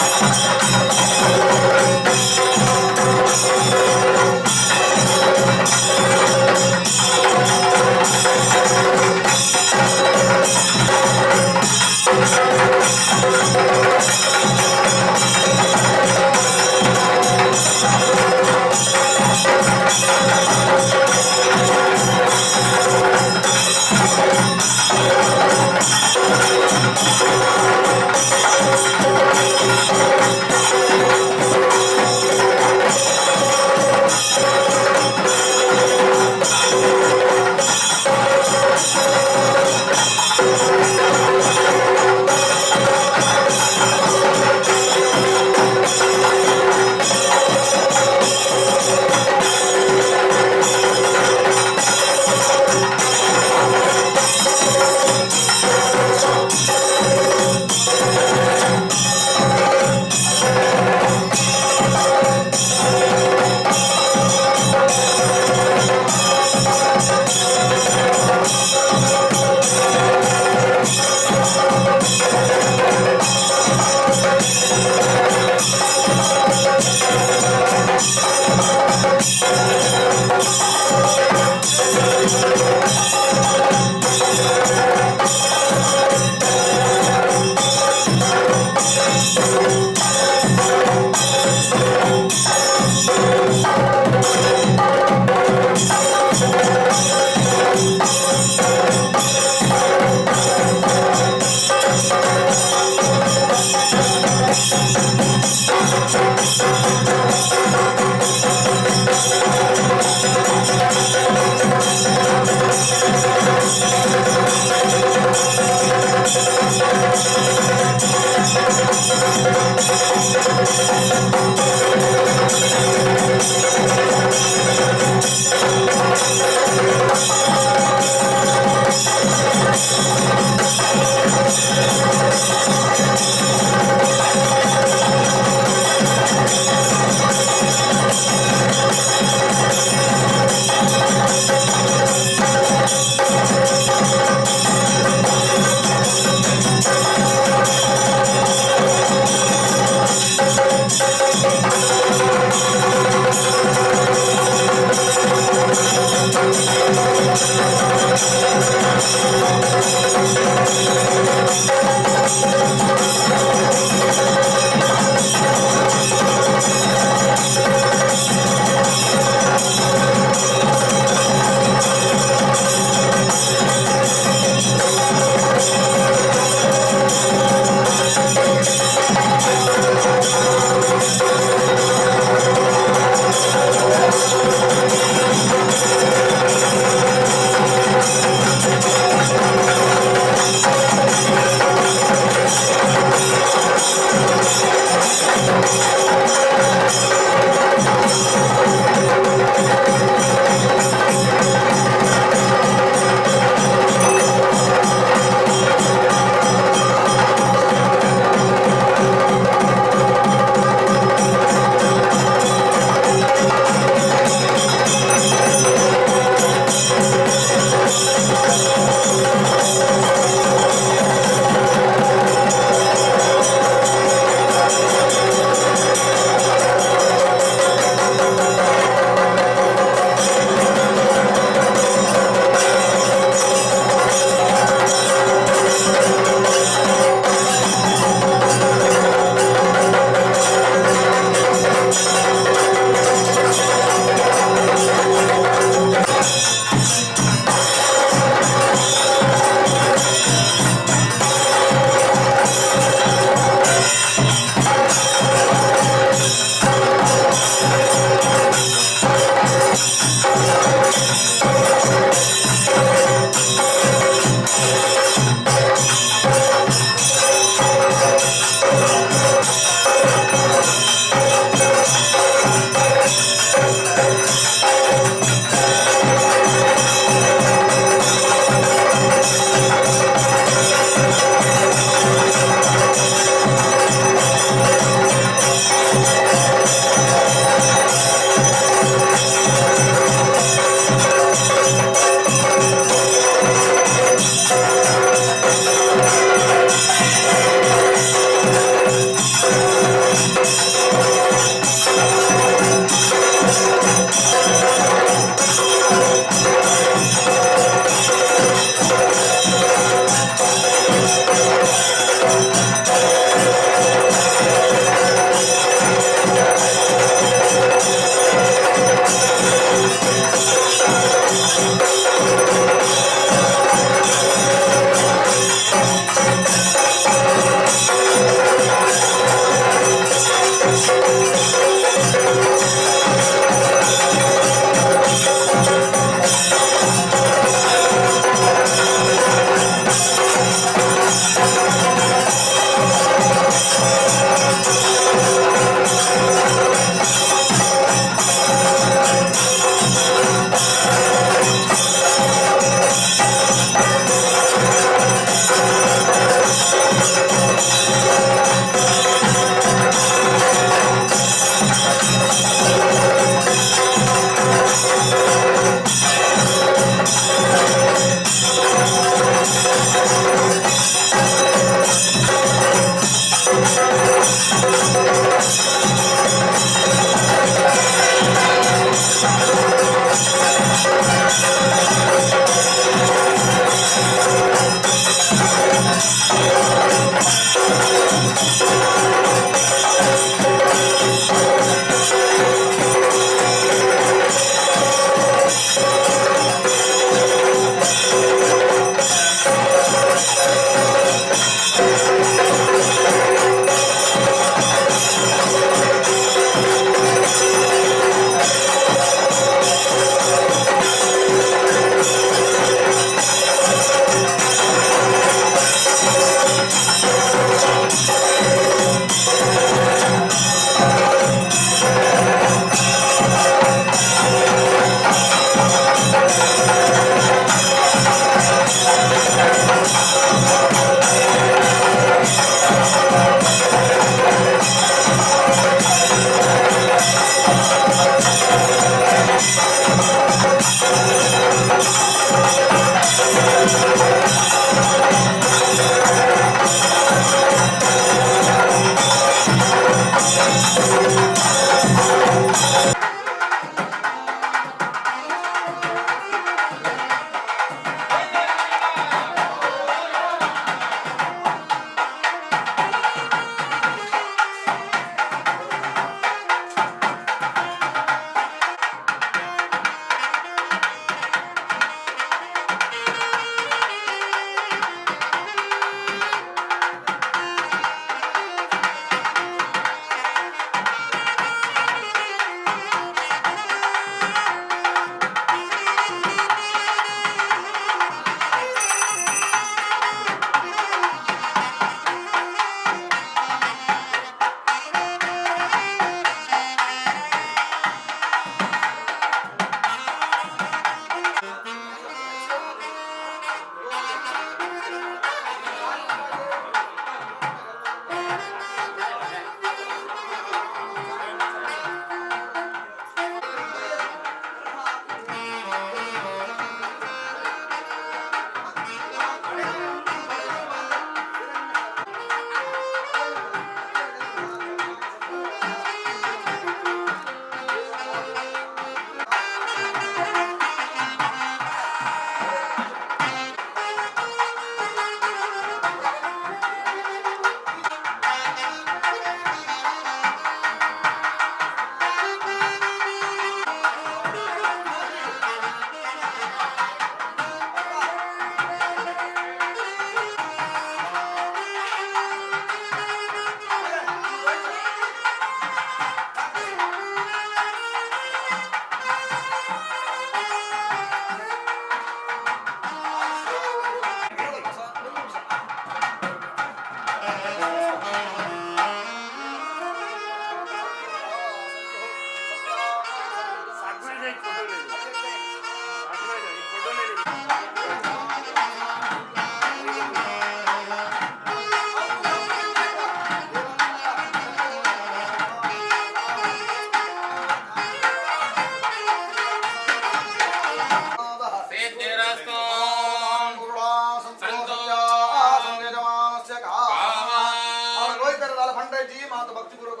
जी माता भक्ति पूर्वक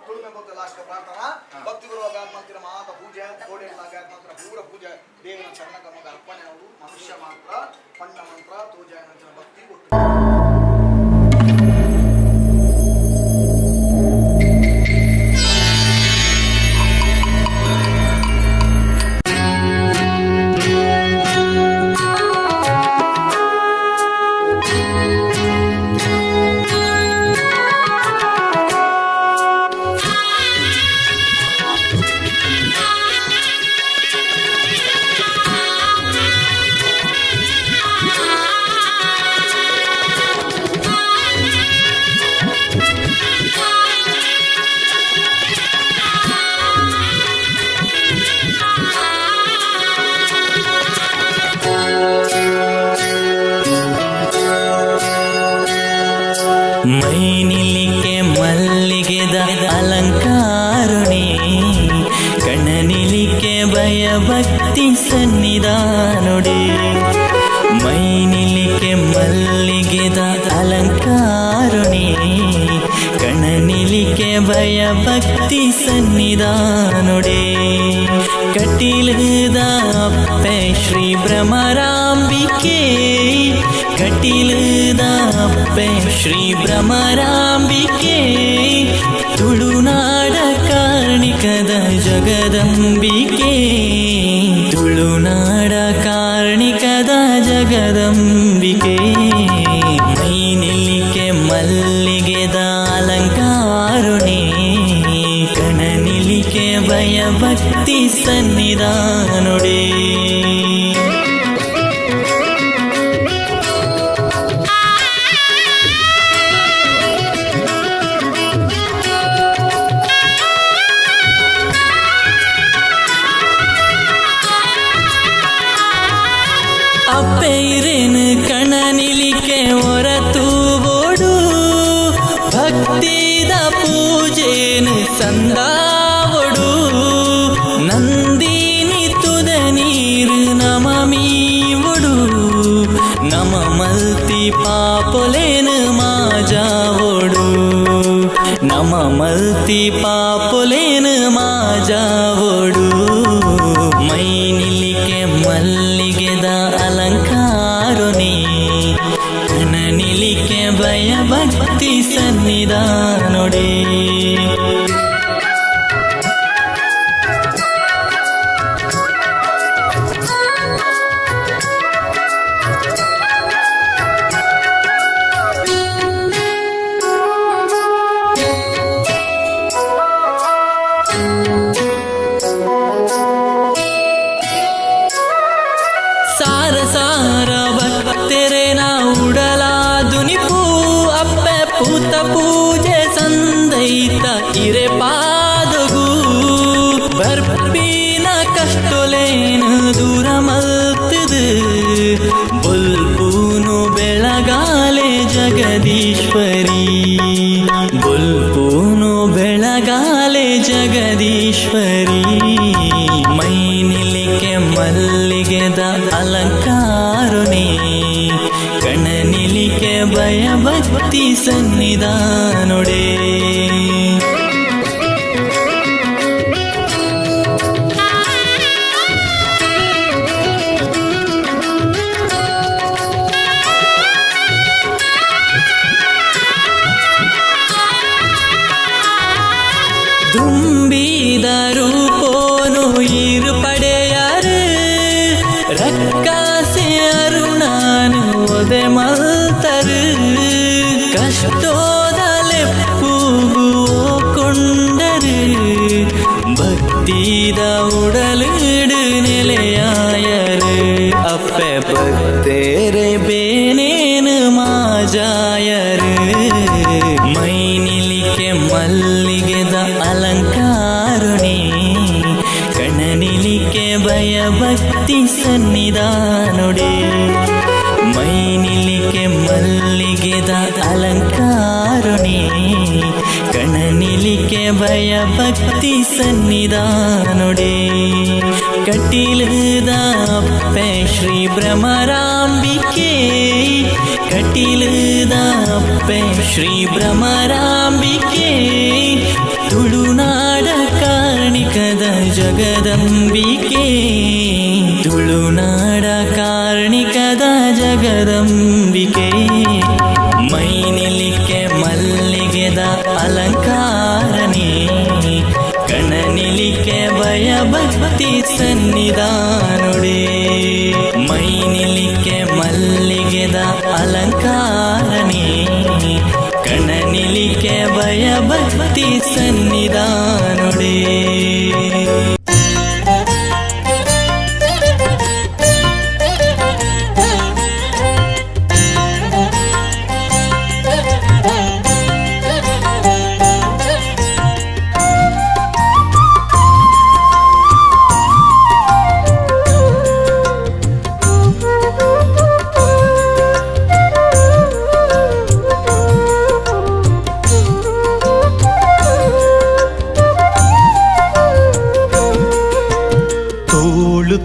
तुड़ में बोलते लास्ट का प्रार्थना भक्ति पूर्वक मंत्र माता पूजा कोडे मंत्र पूरा पूजा देवನ ಚರಣ ಕಮಗ ಅರ್ಪಣೆ ಅವರು ಮನುಷ್ಯ ಮಾತ್ರ ಪಣ್ಣ ಮಂತ್ರ ತೋಜಾಯ ನಂತರ ಭಕ್ತಿ ಮೈನಿಲಿಕೆ ಮಲ್ಲಿಗೆದ ಅಲಂಕಾರುಣಿ ಕಣ್ಣನಿಲಿಕೆ ಭಯಭಕ್ತಿ ಸನ್ನಿಧಾನುಡಿ ಮೈನಿಲಿಕೆ ಮಲ್ಲಿಗೆದ ಅಲಂಕಾರುಣಿ ಕಣ್ಣನಿಲಿಕೆ ಭಯಭಕ್ತಿ ಸನ್ನಿಧಾನುಡಿ ಕಟೀಲದ ಅಪ್ಪೆ ಶ್ರೀ ಭ್ರಮರಾಂಬಿಕೆ ಕಟೀಲದ ಅಪ್ಪೆ ಶ್ರೀ ಭ್ರಮರಾಂಬಿಕೆ ತುಳುನಾಡ ಕಾರ್ಣಿಕದ ಜಗದಂಬಿಕೆ ತುಳುನಾಡ ಕಾರ್ಣಿಕದ ಜಗದಂಬಿಕೆ ಮೈನಿಲಿಕೆ ಮಲ್ಲಿಗೆದ ಅಲಂಕಾರುಣಿ ಕಣನಿಲಿಕೆ ಭಯಭಕ್ತಿ ಸನ್ನಿಧಾನುಡಿ ಅಪ್ಪೈರೇನು ಕಣನಿಲಿಕೆ ಹೊರತು ಓಡು ಭಕ್ತಿದ ಪೂಜೆನು ಸಂದಾವಡು ನಂದಿನಿ ತುದ ನೀರು ನಮಮೀವಡು ನಮ ಮಲ್ತಿ ಪಾಪೊಲೇನು ಮಾಜಾವಡು ನಮ ಮಲ್ತಿ ಪಾಪೊಲೇನು ಮಾಜಾವಡು ಮೈನಿಲಿಕೆ ಮಲ್ಲಿಗೆದ ಅಲಂಕಾರುಣಿ ಕಣನಿಲಿಕೆ ಭಯಭಕ್ತಿ ಸನ್ನಿಧಾನುಡಿ ಸಾರ ಸಾರ ಭಕ್ತರೆ ನಾ ಉಡಲಾದುನಿಪು ಅಪ್ಪೆ ಪೂತ ಪೂಜೆ ಸಂದೈತ ಇರೆ ಪಾದಗು ಬರ್ಪಿನ ಕಷ್ಟೊಲೇನು ದೂರ ಮಲ್ತದು ಬುಲ್ಪೂನು ಬೆಳಗಾಲೆ ಜಗದೀಶ್ವರಿ ಬುಲ್ಪೂನು ಬೆಳಗಾಲೆ ಜಗದೀಶ್ವರಿ ಮೈನಿಲಿಕೆ ಮಲ್ಲಿಗೆದ ಅಲಂಕಾರುಣಿ ಕಣನಿಲಿಕೆ ಭಯಭಕ್ತಿ ಸನ್ನಿಧಾನುಡೆ ತುಂಬಿದ ರೂಪೋನು ಇರು ಪಡೆಯಾರು ರಕ್ಕಾಸೆ ಅರುಣಾನು ಒದೆ ಮಲ್ತರು ಕಷ್ಟೋದಲೆ ಪೂಗು ಕೊಂಡರು ಭಕ್ತಿದ ಉಡಲಿಡು ನೆಲೆಯಾಯರು ಅಪ್ಪೆ ಭಕ್ತೇರೆ ಬೇನೇನು ಮಾಜಾಯರು ಮೈನಿಲಿಕೆ ಮಲ್ಲಿಗೆದ ಅಲಂಕಾರುಣಿ ಕಣನಿಲಿಕೆ ಭಯಭಕ್ತಿ ಸನ್ನಿಧಾನುಡಿ ಮೈನಿಲಿಕೆ ಮಲ್ಲಿಗೆದ ಅಲಂಕಾರುಣಿ ಕಣನಿಲಿಕೆ ಭಯಭಕ್ತಿ ಸನ್ನಿಧಾನುಡಿ ಕಟೀಲದ ಅಪ್ಪೆ ಶ್ರೀ ಭ್ರಮರಾಂಬಿಕೆ ಕಟೀಲದ ರೂಪೆ ಶ್ರೀ ಭ್ರಮರಾಂಬಿಕೆ ತುಳುನಾಡ ಕಾರ್ಣಿಕದ ಜಗದಂಬಿಕೆ ತುಳುನಾಡ ಕಾರ್ಣಿಕದ ಜಗದಂಬಿಕೆ ಮೈನಿಲಿಕ್ಕೆ ಮಲ್ಲಿಗೆದ ಅಲಂಕಾರನೇ ಕಣನಿಲಿಕ್ಕೆ ಭಯಭಕ್ತಿ ಸನ್ನಿಧಾನುಡೆ ಮೈನಿಲಿಕ್ಕೆ ಮಲ್ಲಿಗೆದ ಅಲಂಕಾರನೇ ಕಣನಿಲಿಕ್ಕೆ ಭಯಭಕ್ತಿ ಸನ್ನಿಧಾನುಡೆ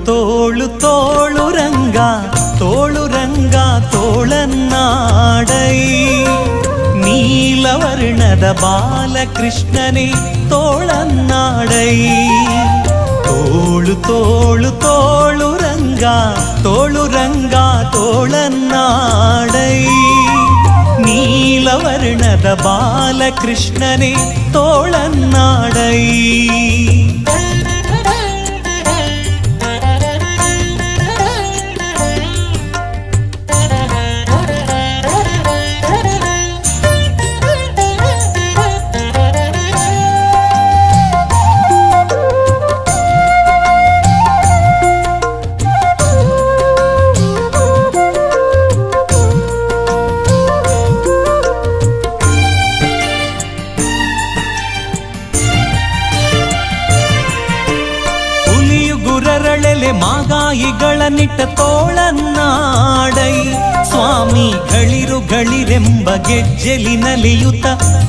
ತೋಳು ತೋಳು ರಂಗ ತೋಳನ್ನಾಡೈ ನೀಲವರ್ಣದ ಬಾಲಕೃಷ್ಣನೇ ತೋಳನ್ನಾಡೈ ತೋಳು ತೋಳು ತೋಳು ರಂಗ ತೋಳನ್ನಾಡೈ ನೀಲವರ್ಣದ ಬಾಲಕೃಷ್ಣನೇ ತೋಳನ್ನಾಡೈ ಮಾಗಾಯಿಗಳನ್ನಿಟ್ಟ ತೋಳನ್ನಾಡೈ ಸ್ವಾಮಿ ಗಳಿರೆಂಬ ಗೆಜ್ಜೆಲಿನಲಿಯುತ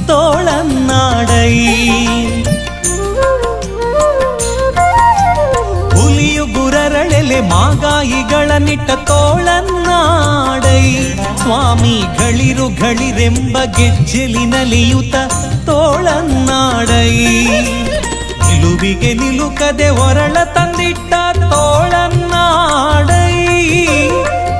ತೋಳನ್ನಾಡೈ ಹುಲಿಯು ಗುರರಳೆಲೆ ಮಾಗಾಯಿಗಳನ್ನಿಟ್ಟ ತೋಳನ್ನಾಡೈ ಸ್ವಾಮಿ ಗಳಿರೆಂಬ ಗೆಜ್ಜೆಲಿನಲಿಯುತ ತೋಳನ್ನಾಡೈ ನಿಲುವಿಗೆ ನಿಲುಕದೆ ಹೊರಳ ತಂದಿಟ್ಟ ತೋಳನ್ನಾಡೈ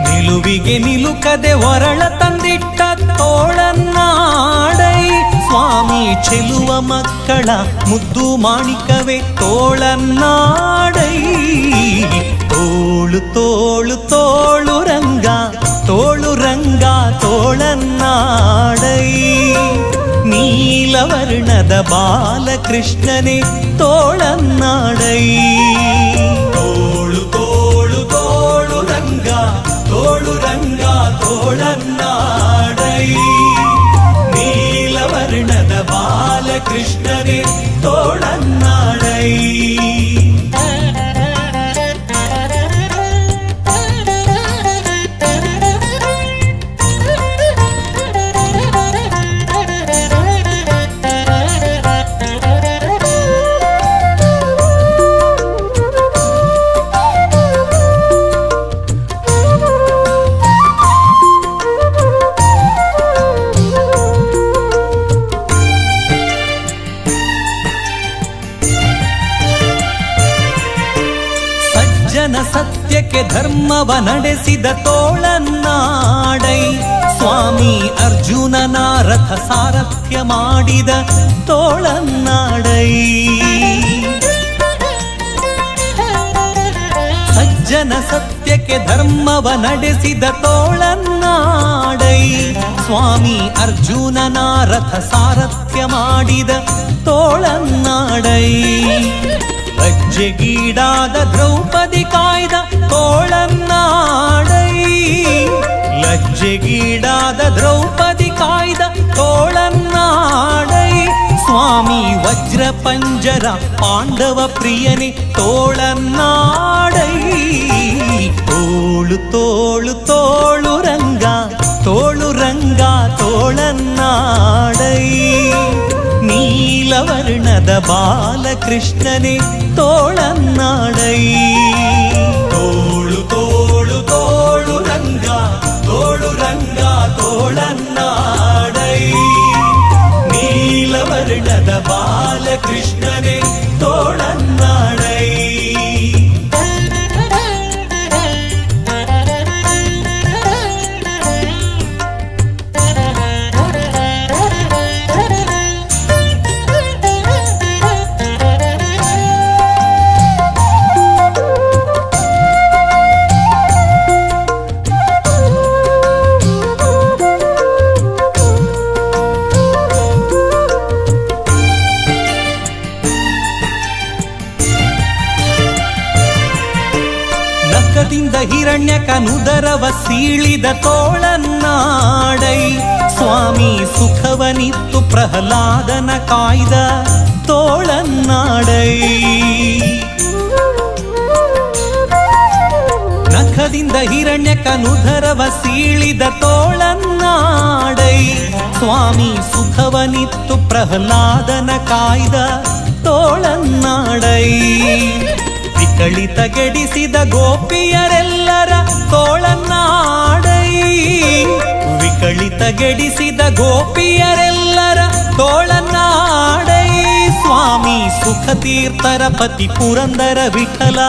ನಿಲುವಿಗೆ ನಿಲುಕದೆ ಹೊರಳ ತಂದಿಟ್ಟ ತೋಳನ್ನಾಡೈ ಸ್ವಾಮಿ ಚೆಲುವ ಮಕ್ಕಳ ಮುದ್ದು ಮಾಣಿಕವೇ ತೋಳನ್ನಾಡೈ ತೋಳು ತೋಳು ತೋಳು ರಂಗ ತೋಳನ್ನಾಡೈ ನೀಲವರ್ಣದ ಬಾಲಕೃಷ್ಣನೇ ತೋಳನ್ನಾಡೈ ತೋಳು ತೋಳು ತೋಳು ರಂಗ ತೋಳನ್ನಾಡೈ ನೀಲವರ್ಣದ ಬಾಲಕೃಷ್ಣನೇ ತೋಳನ್ನಾಡೈ ಸತ್ಯಕ್ಕೆ ಧರ್ಮವ ನಡೆಸಿದ ತೋಳನ್ನಾಡೈ ಸ್ವಾಮಿ ಅರ್ಜುನನ ರಥ ಸಾರಥ್ಯ ಮಾಡಿದ ತೋಳನ್ನಾಡೈ ಸಜ್ಜನ ಸತ್ಯಕ್ಕೆ ಧರ್ಮವ ನಡೆಸಿದ ತೋಳನ್ನಾಡೈ ಸ್ವಾಮಿ ಅರ್ಜುನನ ರಥ ಸಾರಥ್ಯ ಮಾಡಿದ ತೋಳನ್ನಾಡೈ ಲಜ್ಜೆಗೀಡಾದ ದ್ರೌಪದಿ ಕಾಯ್ದ ತೋಳನ್ನಾಡೈ ಲಜ್ಜೆಗೀಡಾದ ದ್ರೌಪದಿ ಕಾಯ್ದ ತೋಳನ್ನಾಡೈ ಸ್ವಾಮಿ ವಜ್ರ ಪಂಜರ ಪಾಂಡವ ಪ್ರಿಯನೇ ತೋಳನ್ನಾಡೈ ತೋಳು ತೋಳು ತೋಳು ರಂಗ ತೋಳನ್ನಾಡೈ ನೀಲವರ್ಣದ ಬಾಲಕೃಷ್ಣನೇ ತೋಳನ್ನಾಡೈ ತೋಳು ತೋಳು ತೋಳು ರಂಗ ತೋಳನ್ನಾಡೈ ನೀಲವರ್ಣದ ಬಾಲಕೃಷ್ಣನೇ ತೋಳನ್ನಾಡೈ ನಖದಿಂದ ಹಿರಣ್ಯಕನುದರವ ಸೀಳಿದ ತೋಳನ್ನಾಡೈ ಸ್ವಾಮಿ ಸುಖವನಿತ್ತು ಪ್ರಹ್ಲಾದನ ಕಾಯ್ದ ತೋಳನ್ನಾಡೈ ನಖದಿಂದ ಹಿರಣ್ಯಕನುದರವ ಸೀಳಿದ ತೋಳನ್ನಾಡೈ ಸ್ವಾಮಿ ಸುಖವನಿತ್ತು ಪ್ರಹ್ಲಾದನ ಕಾಯ್ದ ತೋಳನ್ನಾಡೈ ವಿಕಳಿತಗೆಡಿಸಿದ ಗೋಪಿಯರೆಲ್ಲರ ತೋಳನ್ನಾಡೈ ವಿಕಳಿತಗೆಡಿಸಿದ ಗೋಪಿಯರೆಲ್ಲರ ತೋಳನ್ನಾಡೈ ಸ್ವಾಮಿ ಸುಖತೀರ್ಥರ ಪತಿ ಪುರಂದರ ವಿಠಲ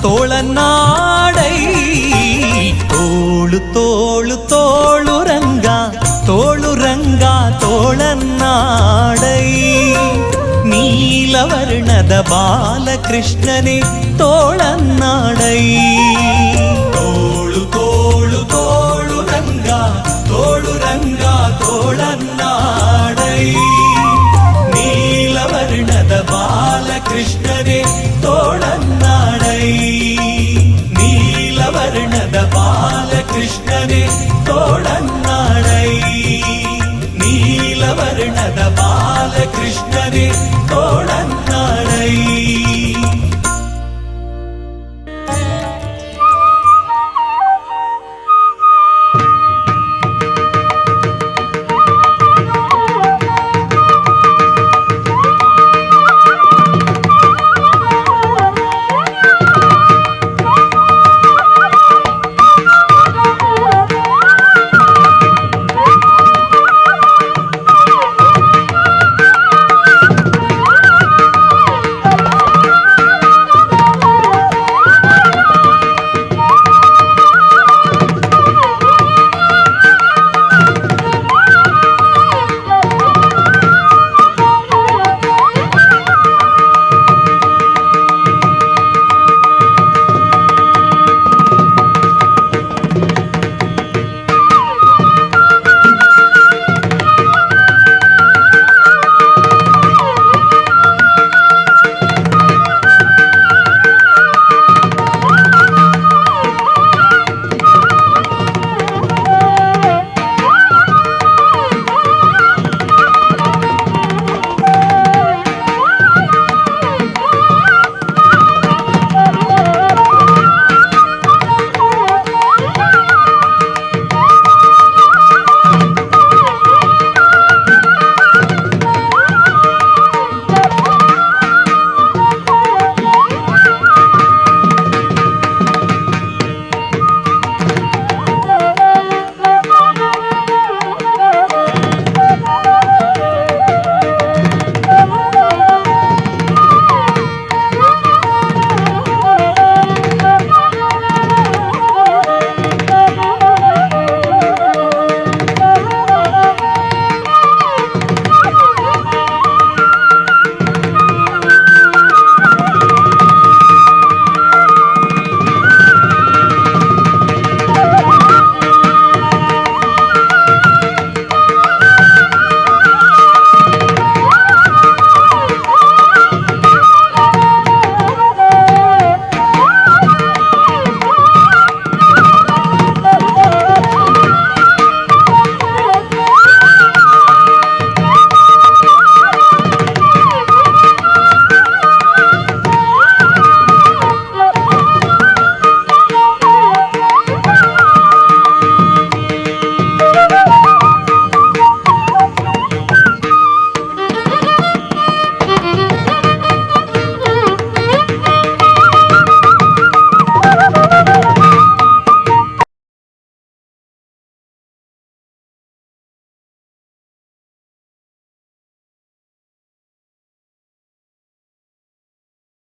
ತೋಳನ್ನಾಡೈ ತೋಳು ತೋಳು ತೋಳು ರಂಗ ತೋಳು ರಂಗ ತೋಳನ್ನಾಡೈ ನೀಲವರ್ಣದ ಬಾಲಕೃಷ್ಣನೇ ತೋಳನ್ನಾಡೈ ತೋಳು ತೋಳು ತೋಳು ರಂಗ ತೋಳು ರಂಗ ತೋಳನ್ನಾಡೈ ನೀಲವರ್ಣದ ಬಾಲಕೃಷ್ಣನೇ ತೋಳನ್ನಾಡೈ ನೀಲವರ್ಣದ ಬಾಲಕೃಷ್ಣನೇ ತೋಳನ್ನಾಡೈ ನೀಲವರ್ಣದ ಬಾಲಕೃಷ್ಣನೇ